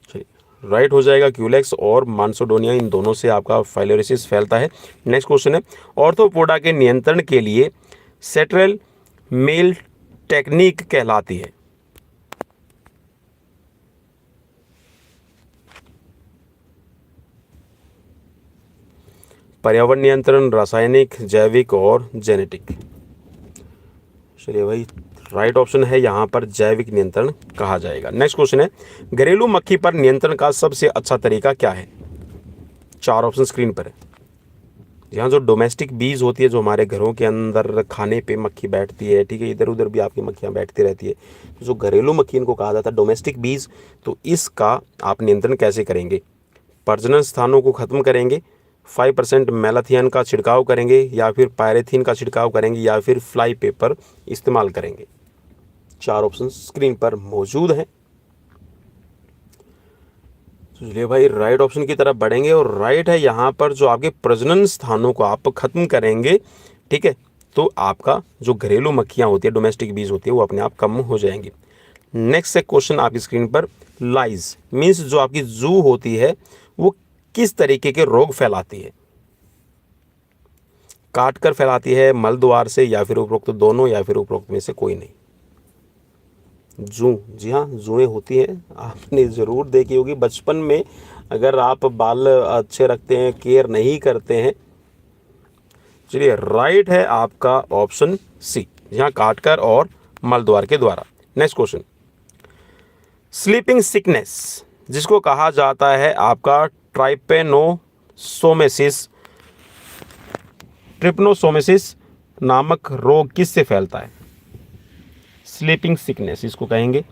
चलिए, राइट हो जाएगा क्यूलेक्स और मानसोडोनिया, इन दोनों से आपका फाइलेरियासिस फैलता है। नेक्स्ट क्वेश्चन है, ऑर्थोपोडा के नियंत्रण के लिए सेट्रल मेल टेक्निक कहलाती है। पर्यावरण नियंत्रण, रासायनिक, जैविक और जेनेटिक। चलिए भाई, राइट ऑप्शन है यहाँ पर जैविक नियंत्रण कहा जाएगा। नेक्स्ट क्वेश्चन है, घरेलू मक्खी पर नियंत्रण का सबसे अच्छा तरीका क्या है? 4 ऑप्शन स्क्रीन पर है। यहाँ जो डोमेस्टिक बीज होती है, जो हमारे घरों के अंदर खाने पे मक्खी बैठती है, ठीक है, इधर उधर भी आपकी मक्खियाँ बैठती रहती है, तो जो घरेलू मक्खी इनको कहा जाता है डोमेस्टिक बीज। तो इसका आप नियंत्रण कैसे करेंगे? प्रजनन स्थानों को ख़त्म करेंगे, 5% मैलाथियन का छिड़काव करेंगे, या फिर पायरेथीन का छिड़काव करेंगे, या फिर फ्लाई पेपर इस्तेमाल करेंगे। 4 ऑप्शन स्क्रीन पर मौजूद हैं। चलिए भाई, राइट ऑप्शन की तरफ बढ़ेंगे, और राइट है यहाँ पर जो आपके प्रजनन स्थानों को आप ख़त्म करेंगे, ठीक है, तो आपका जो घरेलू मक्खियाँ होती है, डोमेस्टिक बीज होती है, वो अपने आप कम हो जाएंगी। नेक्स्ट है क्वेश्चन आपकी स्क्रीन पर, लाइज मीन्स जो आपकी जू होती है वो किस तरीके के रोग फैलाती है? काट कर फैलाती है, मल द्वार से, या फिर उपरोक्त दोनों, या फिर उपरोक्त में से कोई नहीं? जू, जी हाँ, जुएँ होती हैं, आपने ज़रूर देखी होगी बचपन में। अगर आप बाल अच्छे रखते हैं, केयर नहीं करते हैं। चलिए, राइट है आपका ऑप्शन सी, यहाँ काट कर और मल द्वार के द्वारा। नेक्स्ट क्वेश्चन, स्लीपिंग सिकनेस जिसको कहा जाता है आपका ट्रिपनोसोमेसिस नामक रोग किससे फैलता है? स्लीपिंग सिकनेस इसको कहेंगे।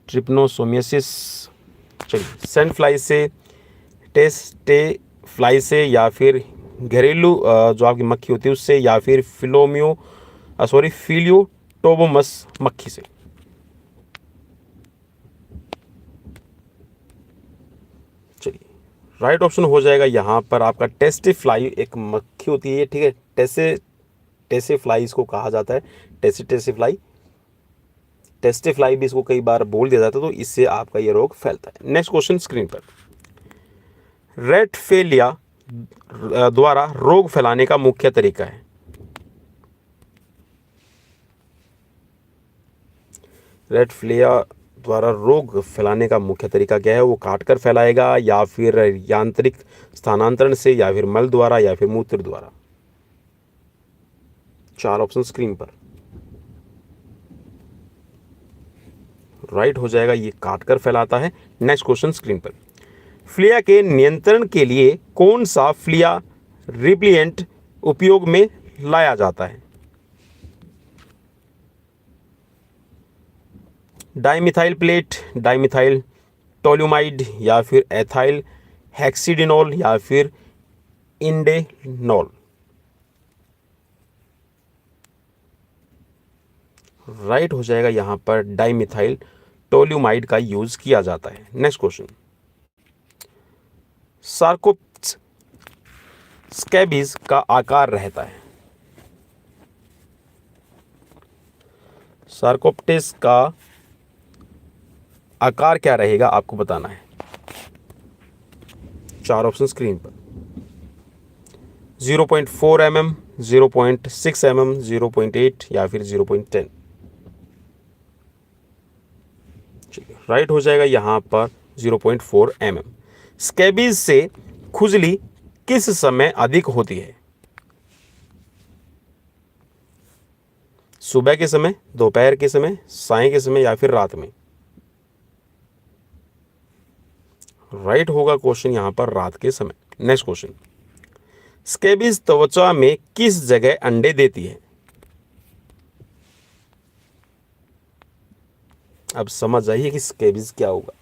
ट्रिपनोसोमियासिस, चलिए, सैंड फ्लाई से, टेस्टे फ्लाई से, या फिर घरेलू जो आपकी मक्खी होती है उससे, या फिर फिलियोटोबोमस मक्खी से? चलिए, राइट ऑप्शन हो जाएगा यहाँ पर आपका टेस्टी फ्लाई, एक मक्खी होती है, ठीक है, टेसे फ्लाई इसको कहा जाता है, टेसे फ्लाई, टेस्टी फ्लाई भी इसको कई बार बोल दिया जाता है, तो इससे आपका ये रोग फैलता है। नेक्स्ट क्वेश्चन स्क्रीन पर, रेटफेलिया द्वारा रोग फैलाने का मुख्य तरीका है? रेटफेलिया द्वारा रोग फैलाने का मुख्य तरीका क्या है? वो काट कर फैलाएगा, या फिर यांत्रिक स्थानांतरण से, या फिर मल द्वारा, या फिर मूत्र द्वारा? 4 ऑप्शन स्क्रीन पर। राइट हो जाएगा, ये काट कर फैलाता है। नेक्स्ट क्वेश्चन स्क्रीन पर, फ्लिया के नियंत्रण के लिए कौन सा फ्लिया रिप्लिएंट उपयोग में लाया जाता है? डाइमिथाइल प्लेट, डाइमिथाइल टोल्यूमाइड, या फिर एथाइल हेक्सिडिनोल, या फिर इंडेनोल? राइट हो जाएगा, यहां पर डाइमिथाइल टोल्यूमाइड का यूज किया जाता है। नेक्स्ट क्वेश्चन, सार्कोप्स स्कैबीज का आकार रहता है? सार्कोप्टेस का आकार क्या रहेगा आपको बताना है। 4 ऑप्शन स्क्रीन पर, 0.4 mm, 0.6 mm, 0.8 या फिर 0.10? चलिए, राइट हो जाएगा यहाँ पर 0.4 mm। स्कैबीज से खुजली किस समय अधिक होती है? सुबह के समय, दोपहर के समय, साय के समय, या फिर रात में? राइट होगा क्वेश्चन यहाँ पर रात के समय। नेक्स्ट क्वेश्चन, स्कैबीज त्वचा में किस जगह अंडे देती है? अब समझ आइए कि स्कैबीज क्या होगा।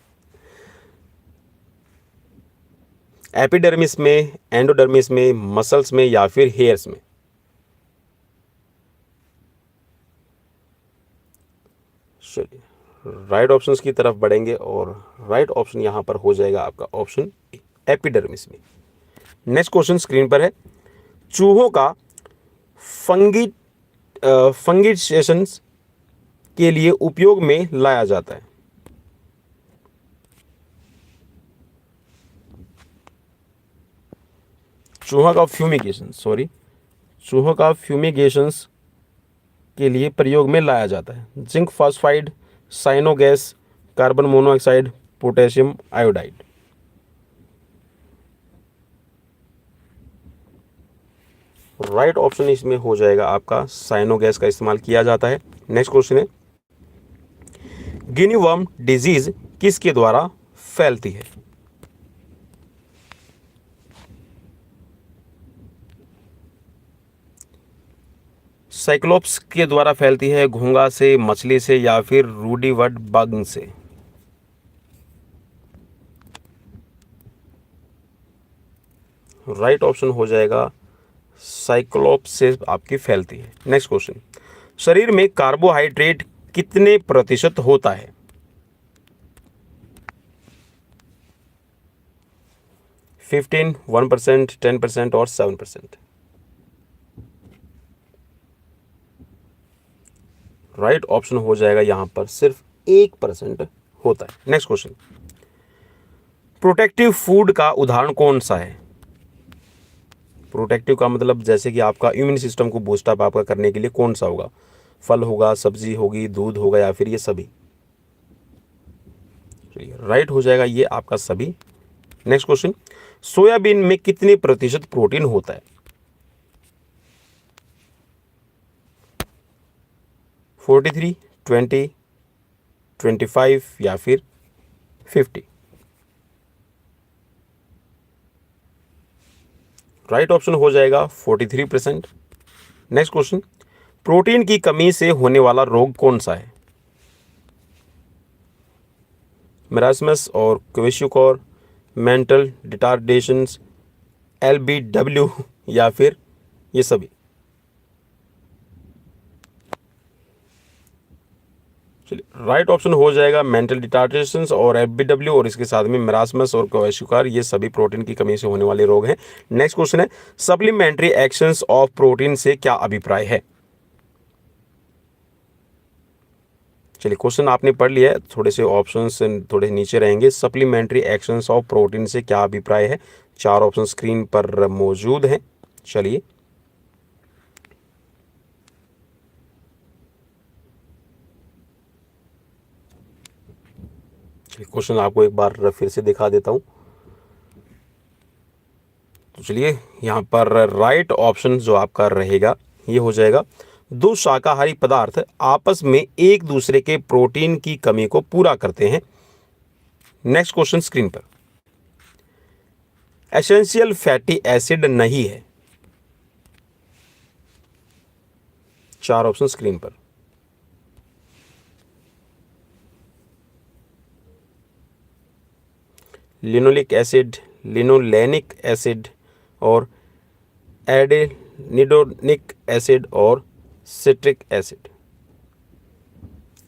एपिडर्मिस में, एंडोडर्मिस में, मसल्स में, या फिर हेयर्स में? चलिए, राइट ऑप्शंस की तरफ बढ़ेंगे, और राइट ऑप्शन यहां पर हो जाएगा आपका ऑप्शन ए, एपिडर्मिस में। नेक्स्ट क्वेश्चन स्क्रीन पर है, चूहों का फंगिसेशंस के लिए उपयोग में लाया जाता है? चूहों का फ्यूमिगेशंस के लिए प्रयोग में लाया जाता है? Zinc phosphide, cyano gas, carbon monoxide, potassium iodide? Right option इसमें हो जाएगा आपका साइनो गैस का इस्तेमाल किया जाता है। नेक्स्ट क्वेश्चन है, गिनी वर्म डिजीज किसके द्वारा फैलती है? साइक्लोप्स के द्वारा फैलती है, घोंघा से, मछली से, या फिर रूडीवुड बग से? राइट ऑप्शन हो जाएगा साइक्लोप्स से आपकी फैलती है। नेक्स्ट क्वेश्चन, शरीर में कार्बोहाइड्रेट कितने प्रतिशत होता है? 15, 1%, 10% और 7%? राइट ऑप्शन हो जाएगा यहां पर सिर्फ 1% होता है। नेक्स्ट क्वेश्चन, प्रोटेक्टिव फूड का उदाहरण कौन सा है? प्रोटेक्टिव का मतलब जैसे कि आपका इम्यून सिस्टम को बूस्ट अप आपका करने के लिए कौन सा होगा? फल होगा, सब्जी होगी, दूध होगा, या फिर ये सभी? राइट हो जाएगा ये आपका सभी। नेक्स्ट क्वेश्चन, सोयाबीन में कितने प्रतिशत प्रोटीन होता है? 43, 20, 25 या फिर 50? राइट ऑप्शन हो जाएगा 43%। नेक्स्ट क्वेश्चन, प्रोटीन की कमी से होने वाला रोग कौन सा है? मेरास्मस और क्वेशियोकोर, मेंटल रिटार्डेशंस, LBW या फिर ये सभी? चलिए राइट ऑप्शन हो जाएगा मेंटल रिटार्डेशंस और LBW, और इसके साथ में मेरास्मस और क्वेशियोकोर, ये सभी प्रोटीन की कमी से होने वाले रोग हैं। नेक्स्ट क्वेश्चन है, सप्लीमेंट्री एक्शंस ऑफ प्रोटीन से क्या अभिप्राय है? चलिए क्वेश्चन आपने पढ़ लिया है, थोड़े से ऑप्शंस थोड़े नीचे रहेंगे। सप्लीमेंट्री एक्शंस ऑफ प्रोटीन से क्या अभिप्राय है? 4 ऑप्शन स्क्रीन पर मौजूद हैं। चलिए क्वेश्चन आपको एक बार फिर से दिखा देता हूं। तो चलिए यहाँ पर राइट ऑप्शन जो आपका रहेगा ये हो जाएगा, दो शाकाहारी पदार्थ आपस में एक दूसरे के प्रोटीन की कमी को पूरा करते हैं। नेक्स्ट क्वेश्चन स्क्रीन पर, एसेंशियल फैटी एसिड नहीं है। 4 ऑप्शन स्क्रीन पर। लिनोलिक एसिड, लिनोलेनिक एसिड और एडेनिडोनिक एसिड और सिट्रिक एसिड?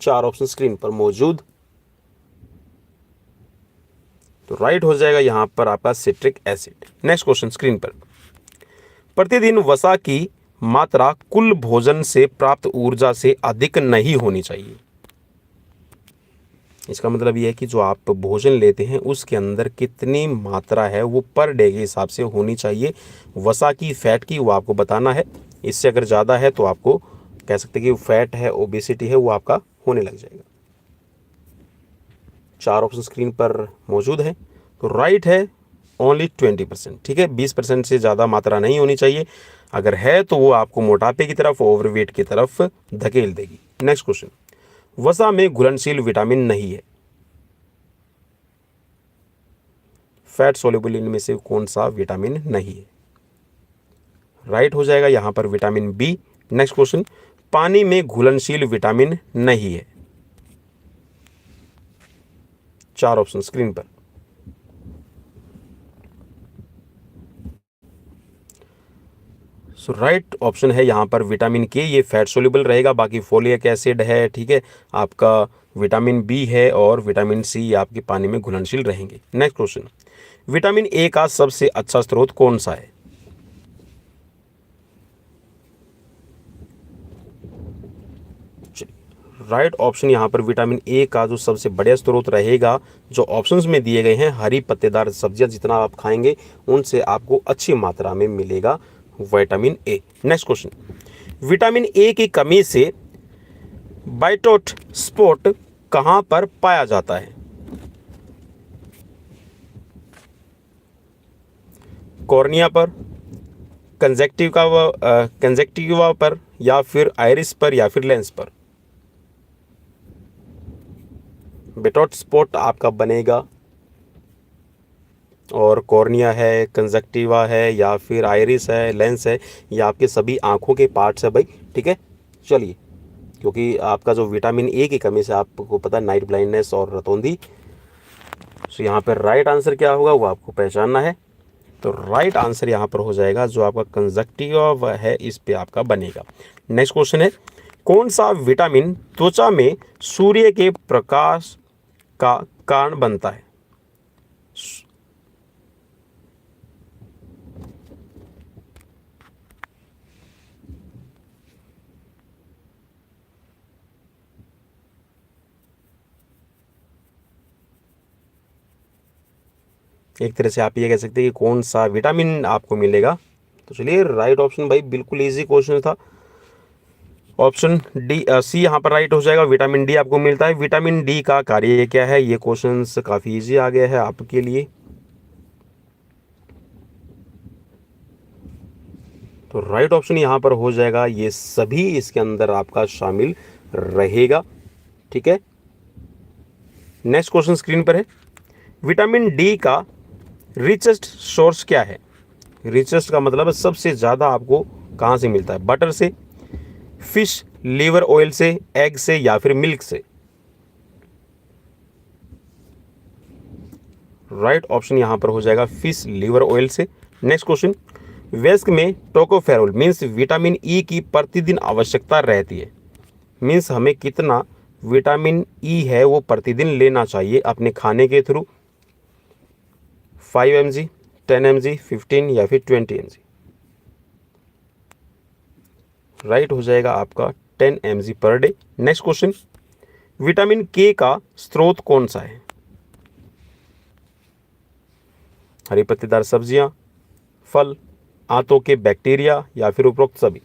4 ऑप्शन स्क्रीन पर मौजूद। तो राइट हो जाएगा यहां पर आपका citric acid. Next question screen पर, प्रतिदिन वसा की मात्रा कुल भोजन से प्राप्त ऊर्जा से अधिक नहीं होनी चाहिए। इसका मतलब यह है कि जो आप भोजन लेते हैं उसके अंदर कितनी मात्रा है वो पर डे के हिसाब से होनी चाहिए। वसा की, फैट की, वो आपको बताना है। इससे अगर ज़्यादा है तो आपको कह सकते हैं कि फैट है, ओबेसिटी है, वो आपका होने लग जाएगा। 4 ऑप्शन स्क्रीन पर मौजूद है। तो राइट है ओनली 20%। ठीक है, 20% से ज़्यादा मात्रा नहीं होनी चाहिए। अगर है तो वो आपको मोटापे की तरफ, ओवरवेट की तरफ धकेल देगी। नेक्स्ट क्वेश्चन, वसा में घुलनशील विटामिन नहीं है। फैट सोल्युबल इनमें से कौन सा विटामिन नहीं है? राइट हो जाएगा यहां पर विटामिन बी। नेक्स्ट क्वेश्चन, पानी में घुलनशील विटामिन नहीं है। 4 ऑप्शन स्क्रीन पर। सो राइट ऑप्शन है यहां पर विटामिन के, ये फैट सोल्युबल रहेगा। बाकी फोलिक एसिड है, ठीक है, आपका विटामिन बी है और विटामिन सी ये आपके पानी में घुलनशील रहेंगे। नेक्स्ट क्वेश्चन, विटामिन ए का सबसे अच्छा स्रोत कौन सा है? राइट ऑप्शन यहां पर विटामिन ए का जो सबसे बढ़िया स्रोत रहेगा, जो ऑप्शंस में दिए गए हैं, हरी पत्तेदार सब्जियां जितना आप खाएंगे उनसे आपको अच्छी मात्रा में मिलेगा vitamin A. Next question, vitamin A की कमी से बाइटोट स्पॉट कहां पर पाया जाता है? कॉर्निया पर, कंजक्टिवा पर या फिर आइरिस पर या फिर लेंस पर। बिटॉट स्पॉट आपका बनेगा, और कॉर्निया है, कंजक्टिवा है या फिर आइरिस है, लेंस है, ये आपके सभी आंखों के पार्ट्स है भाई। ठीक है, चलिए, क्योंकि आपका जो विटामिन ए की कमी से आपको पता है नाइट ब्लाइंडनेस और रतौंधी, तो यहाँ पर राइट आंसर क्या होगा वो आपको पहचानना है। तो राइट आंसर यहाँ पर हो जाएगा जो आपका कंजक्टिवा है, इस पे आपका बनेगा। नेक्स्ट क्वेश्चन है, कौन सा विटामिन त्वचा में सूर्य के प्रकाश का कारण बनता है? एक तरह से आप ये कह सकते हैं कि कौन सा विटामिन आपको मिलेगा। तो चलिए, राइट ऑप्शन भाई बिल्कुल इजी क्वेश्चन था, ऑप्शन डी सी यहाँ पर राइट हो जाएगा। विटामिन डी आपको मिलता है। विटामिन डी का कार्य क्या है? ये क्वेश्चन काफी इजी आ गया है आपके लिए। तो राइट ऑप्शन यहाँ पर हो जाएगा, ये सभी इसके अंदर आपका शामिल रहेगा। ठीक है, नेक्स्ट क्वेश्चन स्क्रीन पर है, विटामिन डी का रिचेस्ट सोर्स क्या है? रिचेस्ट का मतलब है सबसे ज़्यादा आपको कहाँ से मिलता है? बटर से, फिश लीवर ऑयल से, एग से या फिर मिल्क से? राइट ऑप्शन यहां पर हो जाएगा फिश लीवर ऑयल से। नेक्स्ट क्वेश्चन, वयस्क में टोकोफेरोल मीन्स विटामिन ई की प्रतिदिन आवश्यकता रहती है। मीन्स हमें कितना विटामिन ई है वो प्रतिदिन लेना चाहिए अपने खाने के थ्रू? 5 mg, 10 mg, 15 या फिर 20 mg? राइट हो जाएगा आपका 10 mg per day. Next question, vitamin के का स्रोत कौन सा है? हरी पत्तेदार सब्जियां, फल, आंतों के बैक्टीरिया या फिर उपरोक्त सभी?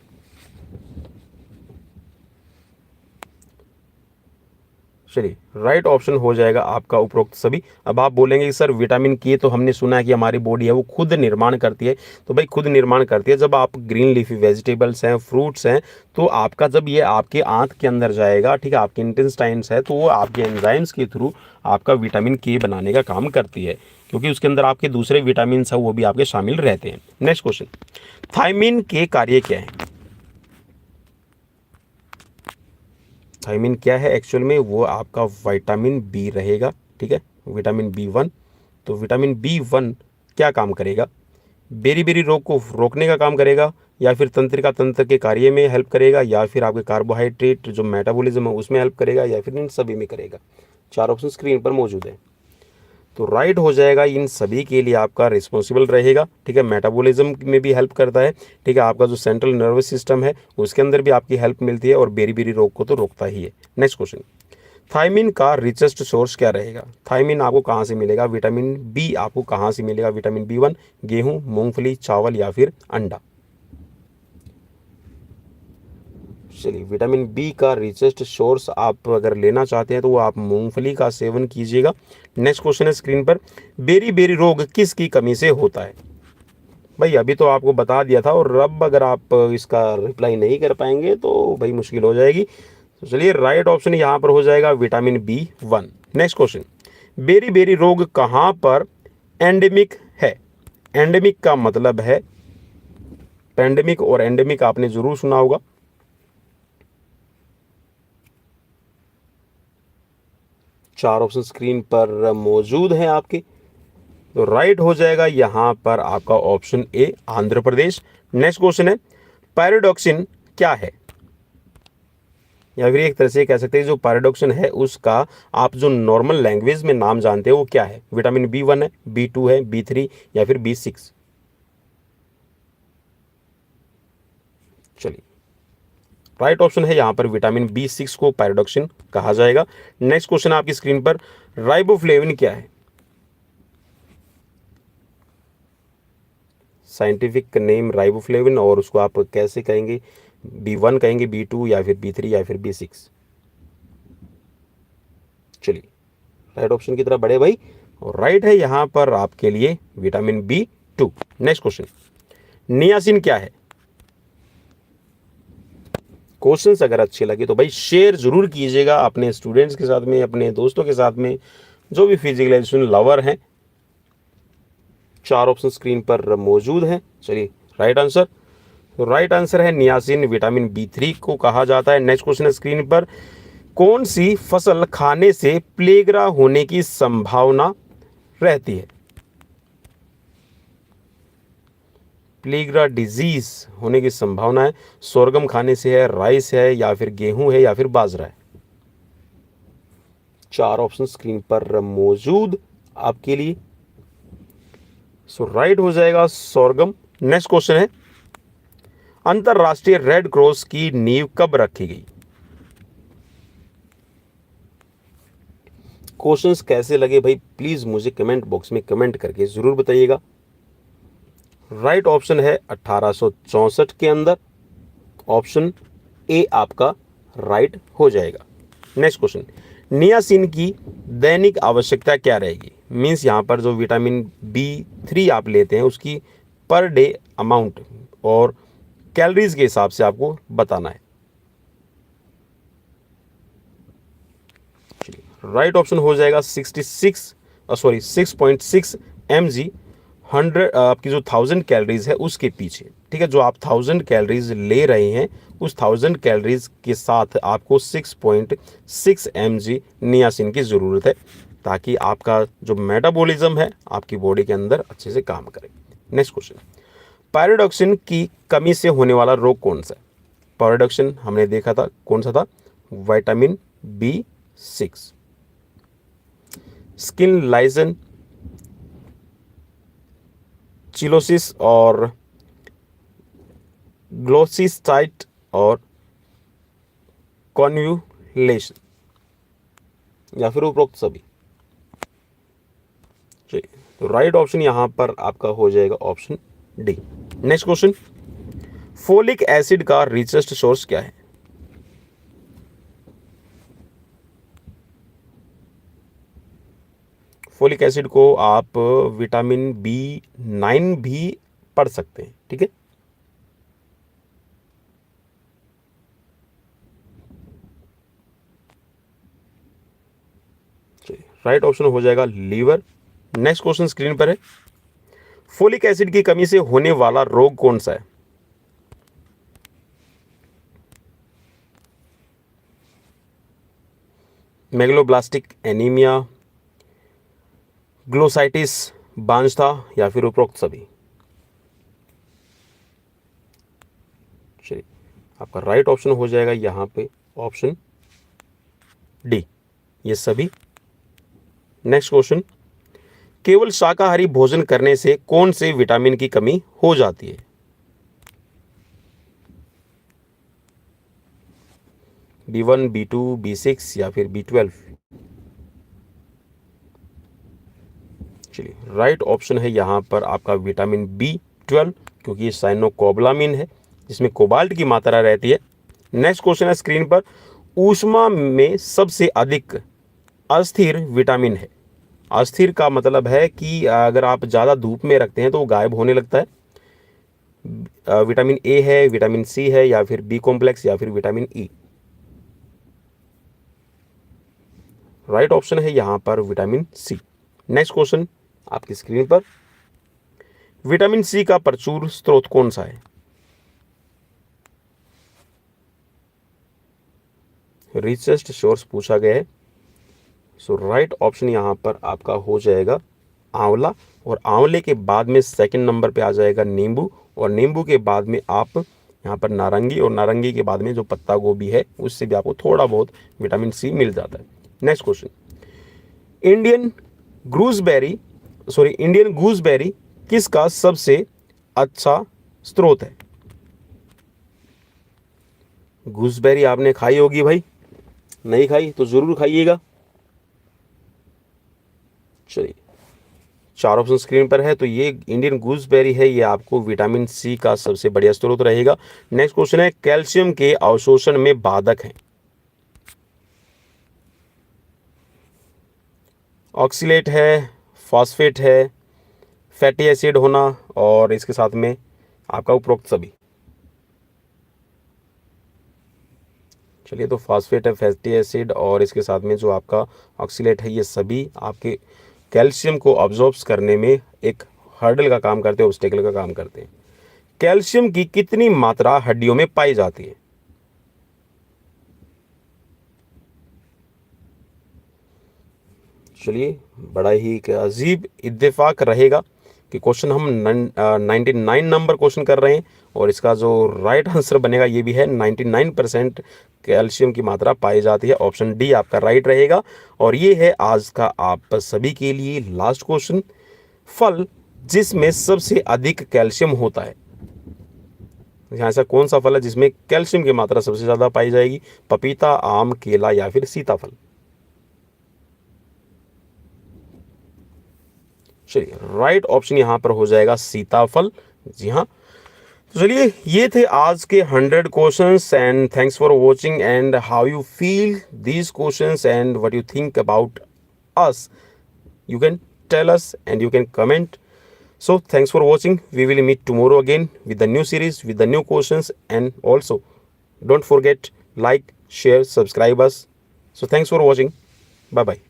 चलिए, राइट ऑप्शन हो जाएगा आपका उपरोक्त सभी। अब आप बोलेंगे कि सर विटामिन के तो हमने सुना है कि हमारी बॉडी है वो खुद निर्माण करती है। तो भाई खुद निर्माण करती है, जब आप ग्रीन लीफी वेजिटेबल्स हैं, फ्रूट्स हैं, तो आपका जब ये आपके आंत के अंदर जाएगा, ठीक है, आपके इंटेस्टाइन्स है, तो वो आपके एंजाइम्स के थ्रू आपका विटामिन के बनाने का काम करती है, क्योंकि उसके अंदर आपके दूसरे विटामिन है वो भी आपके शामिल रहते हैं। नेक्स्ट क्वेश्चन, थायमिन के कार्य क्या है? थायमिन क्या है एक्चुअल में? वो आपका विटामिन बी रहेगा। ठीक है, विटामिन B1। तो विटामिन B1 क्या काम करेगा? बेरी बेरी रोग को रोकने का काम करेगा, या फिर तंत्रिका तंत्र के कार्य में हेल्प करेगा, या फिर आपके कार्बोहाइड्रेट जो मेटाबॉलिज्म है उसमें हेल्प करेगा, या फिर इन सभी में करेगा? चार ऑप्शन स्क्रीन पर मौजूद है। तो राइट हो जाएगा इन सभी के लिए आपका रिस्पॉन्सिबल रहेगा। ठीक है, मेटाबॉलिज्म में भी हेल्प करता है। ठीक है, आपका जो सेंट्रल नर्वस सिस्टम है उसके अंदर भी आपकी हेल्प मिलती है, और बेरी बेरी रोग को तो रोकता ही है। नेक्स्ट क्वेश्चन, थायमिन का रिचेस्ट सोर्स क्या रहेगा? थायमिन आपको कहाँ से मिलेगा? विटामिन बी आपको कहाँ से मिलेगा? विटामिन B1 गेहूं, मूंगफली, चावल या फिर अंडा? चलिए, विटामिन बी का रिचेस्ट सोर्स आप अगर लेना चाहते हैं तो वो आप मूंगफली का सेवन कीजिएगा। नेक्स्ट क्वेश्चन है स्क्रीन पर, बेरी बेरी रोग किसकी कमी से होता है? भाई अभी तो आपको बता दिया था, और अब अगर आप इसका रिप्लाई नहीं कर पाएंगे तो भाई मुश्किल हो जाएगी। तो चलिए, राइट ऑप्शन यहाँ पर हो जाएगा vitamin B1। Next question, beriberi रोग कहाँ पर एंडेमिक है? एंडेमिक का मतलब है पेंडेमिक, और एंडेमिक आपने जरूर सुना होगा। चार ऑप्शन स्क्रीन पर मौजूद हैं आपके। तो राइट हो जाएगा यहां पर आपका option A, Andhra Pradesh. Next question है, पैराडॉक्सिन क्या है? या फिर एक तरह से कह सकते हैं जो पैराडॉक्सिन है उसका आप जो नॉर्मल लैंग्वेज में नाम जानते हो वो क्या है? विटामिन B1 है, B2 है, B3 या फिर B6? चलिए, राइट ऑप्शन है यहां पर विटामिन B6 को पैराडॉक्सिन कहा जाएगा। नेक्स्ट क्वेश्चन आपकी स्क्रीन पर, राइबोफ्लेविन क्या है? साइंटिफिक नेम राइबोफ्लेविन, और उसको आप कैसे कहेंगे? B1 कहेंगे, B2 या फिर B3 या फिर B6? चलिए, राइट ऑप्शन की तरफ बढ़े भाई, और राइट है यहां पर आपके लिए vitamin B2। Next question, niacin क्या है? क्वेश्चंस अगर अच्छे लगे तो भाई शेयर जरूर कीजिएगा अपने स्टूडेंट्स के साथ में, अपने दोस्तों के साथ में, जो भी फिजिकल एजुकेशन लवर हैं। 4 ऑप्शन स्क्रीन पर मौजूद हैं। चलिए राइट आंसर, तो राइट आंसर है नियासिन, विटामिन B3 को कहा जाता है। नेक्स्ट क्वेश्चन है स्क्रीन पर, कौन सी फसल खाने से प्लेगरा होने की संभावना रहती है? प्लेगरा डिजीज होने की संभावना है। सोरगम खाने से है, राइस है, या फिर गेहूं है, या फिर बाजरा है। 4 ऑप्शन स्क्रीन पर मौजूद आपके लिए। सो राइट हो जाएगा सोरगम। नेक्स्ट क्वेश्चन है, अंतरराष्ट्रीय रेड क्रॉस की नींव कब रखी गई? क्वेश्चंस कैसे लगे भाई प्लीज मुझे कमेंट बॉक्स में कमेंट करके जरूर बताइएगा। राइट ऑप्शन है 1864 के अंदर। ऑप्शन ए आपका राइट हो जाएगा। नेक्स्ट क्वेश्चन, नियासिन की दैनिक आवश्यकता क्या रहेगी? मींस यहां पर जो विटामिन B3 आप लेते हैं उसकी पर डे अमाउंट और कैलोरीज के हिसाब से आपको बताना है। राइट ऑप्शन हो जाएगा 6.6 mg 100 आपकी जो 1000 कैलोरीज है उसके पीछे। ठीक है, जो आप 1000 कैलोरीज ले रहे हैं उस 1000 कैलोरीज के साथ आपको 6.6 mg नियासिन की ज़रूरत है, ताकि आपका जो मेटाबॉलिज्म है आपकी बॉडी के अंदर अच्छे से काम करे। नेक्स्ट क्वेश्चन, पायरोडॉक्सिन की कमी से होने वाला रोग कौन सा है? पायरोडॉक्सिन हमने देखा था कौन सा था, vitamin B6। Skin liaison, cheilosis और ग्लोसिस्टाइट और कॉन्व्यूलेशन, या फिर उपरोक्त सभी। चलिए, तो राइट ऑप्शन यहां पर आपका हो जाएगा option D. Next question, folic acid का रिचेस्ट सोर्स क्या है? फोलिक एसिड को आप विटामिन B9 भी पढ़ सकते हैं। ठीक है, राइट ऑप्शन हो जाएगा लीवर। नेक्स्ट क्वेश्चन स्क्रीन पर है, फोलिक एसिड की कमी से होने वाला रोग कौन सा है? मेगलोब्लास्टिक एनीमिया, ग्लोसाइटिस, बांझता, या फिर उपरोक्त सभी। चलिए, आपका राइट ऑप्शन हो जाएगा यहां पे ऑप्शन डी, ये सभी। नेक्स्ट क्वेश्चन, केवल शाकाहारी भोजन करने से कौन से विटामिन की कमी हो जाती है? B1, B2, B6 या फिर B12? चलिए, राइट ऑप्शन है यहां पर आपका विटामिन B12, क्योंकि ये साइनोकोबालामिन है जिसमें कोबाल्ट की मात्रा रहती है। नेक्स्ट क्वेश्चन है स्क्रीन पर, ऊष्मा में सबसे अधिक अस्थिर विटामिन है। अस्थिर का मतलब है कि अगर आप ज़्यादा धूप में रखते हैं तो वो गायब होने लगता है। विटामिन ए है, विटामिन सी है, या फिर बी कॉम्प्लेक्स, या फिर विटामिन ई? राइट ऑप्शन है यहां पर विटामिन सी। नेक्स्ट क्वेश्चन आपकी स्क्रीन पर, विटामिन सी का प्रचुर स्रोत कौन सा है? रिचेस्ट सोर्स पूछा गया है। सो राइट ऑप्शन यहां पर आपका हो जाएगा आंवला, और आंवले के बाद में सेकंड नंबर पे आ जाएगा नींबू, और नींबू के बाद में आप यहाँ पर नारंगी, और नारंगी के बाद में जो पत्ता गोभी है उससे भी आपको थोड़ा बहुत विटामिन सी मिल जाता है। नेक्स्ट क्वेश्चन, इंडियन गूसबेरी किसका सबसे अच्छा स्रोत है? गूसबेरी आपने खाई होगी भाई, नहीं खाई तो जरूर खाइएगा। चलिए, 4 ऑप्शन स्क्रीन पर है, तो ये इंडियन गूसबेरी है, ये आपको विटामिन सी का सबसे बढ़िया स्रोत रहेगा। नेक्स्ट क्वेश्चन है, कैल्शियम के अवशोषण में बाधक है? ऑक्सीलेट है, फॉस्फेट है, फैटी एसिड होना, और इसके साथ में आपका उपरोक्त सभी। चलिए, तो फास्फेट है, फैटी एसिड और इसके साथ में जो आपका ऑक्सीलेट है, ये सभी आपके कैल्शियम को अब्जॉर्ब करने में एक हर्डल का काम करते हैं, ऑब्स्टेकल का काम करते हैं। कैल्शियम की कितनी मात्रा हड्डियों में पाई जाती है? चलिए, बड़ा ही एक अजीब इत्तेफाक रहेगा कि क्वेश्चन हम 99 नंबर क्वेश्चन कर रहे हैं और इसका जो राइट आंसर बनेगा ये भी है 99% कैल्शियम की मात्रा पाई जाती है। ऑप्शन डी आपका राइट रहेगा। और ये है आज का आप सभी के लिए लास्ट क्वेश्चन। फल जिसमें सबसे अधिक कैल्शियम होता है, यहाँ ऐसा कौन सा फल है जिसमें कैल्शियम की मात्रा सबसे ज़्यादा पाई जाएगी? पपीता, आम, केला या फिर सीताफल? चलिए, राइट ऑप्शन यहाँ पर हो जाएगा सीताफल। जी हाँ। तो चलिए, ये थे आज के 100 questions and thanks for watching and how you feel these questions and what you think about us. You can tell us and you can comment. So thanks for watching. We will meet tomorrow again with the new series, with the new questions, and also don't forget like, share, subscribe us. So thanks for watching. Bye bye.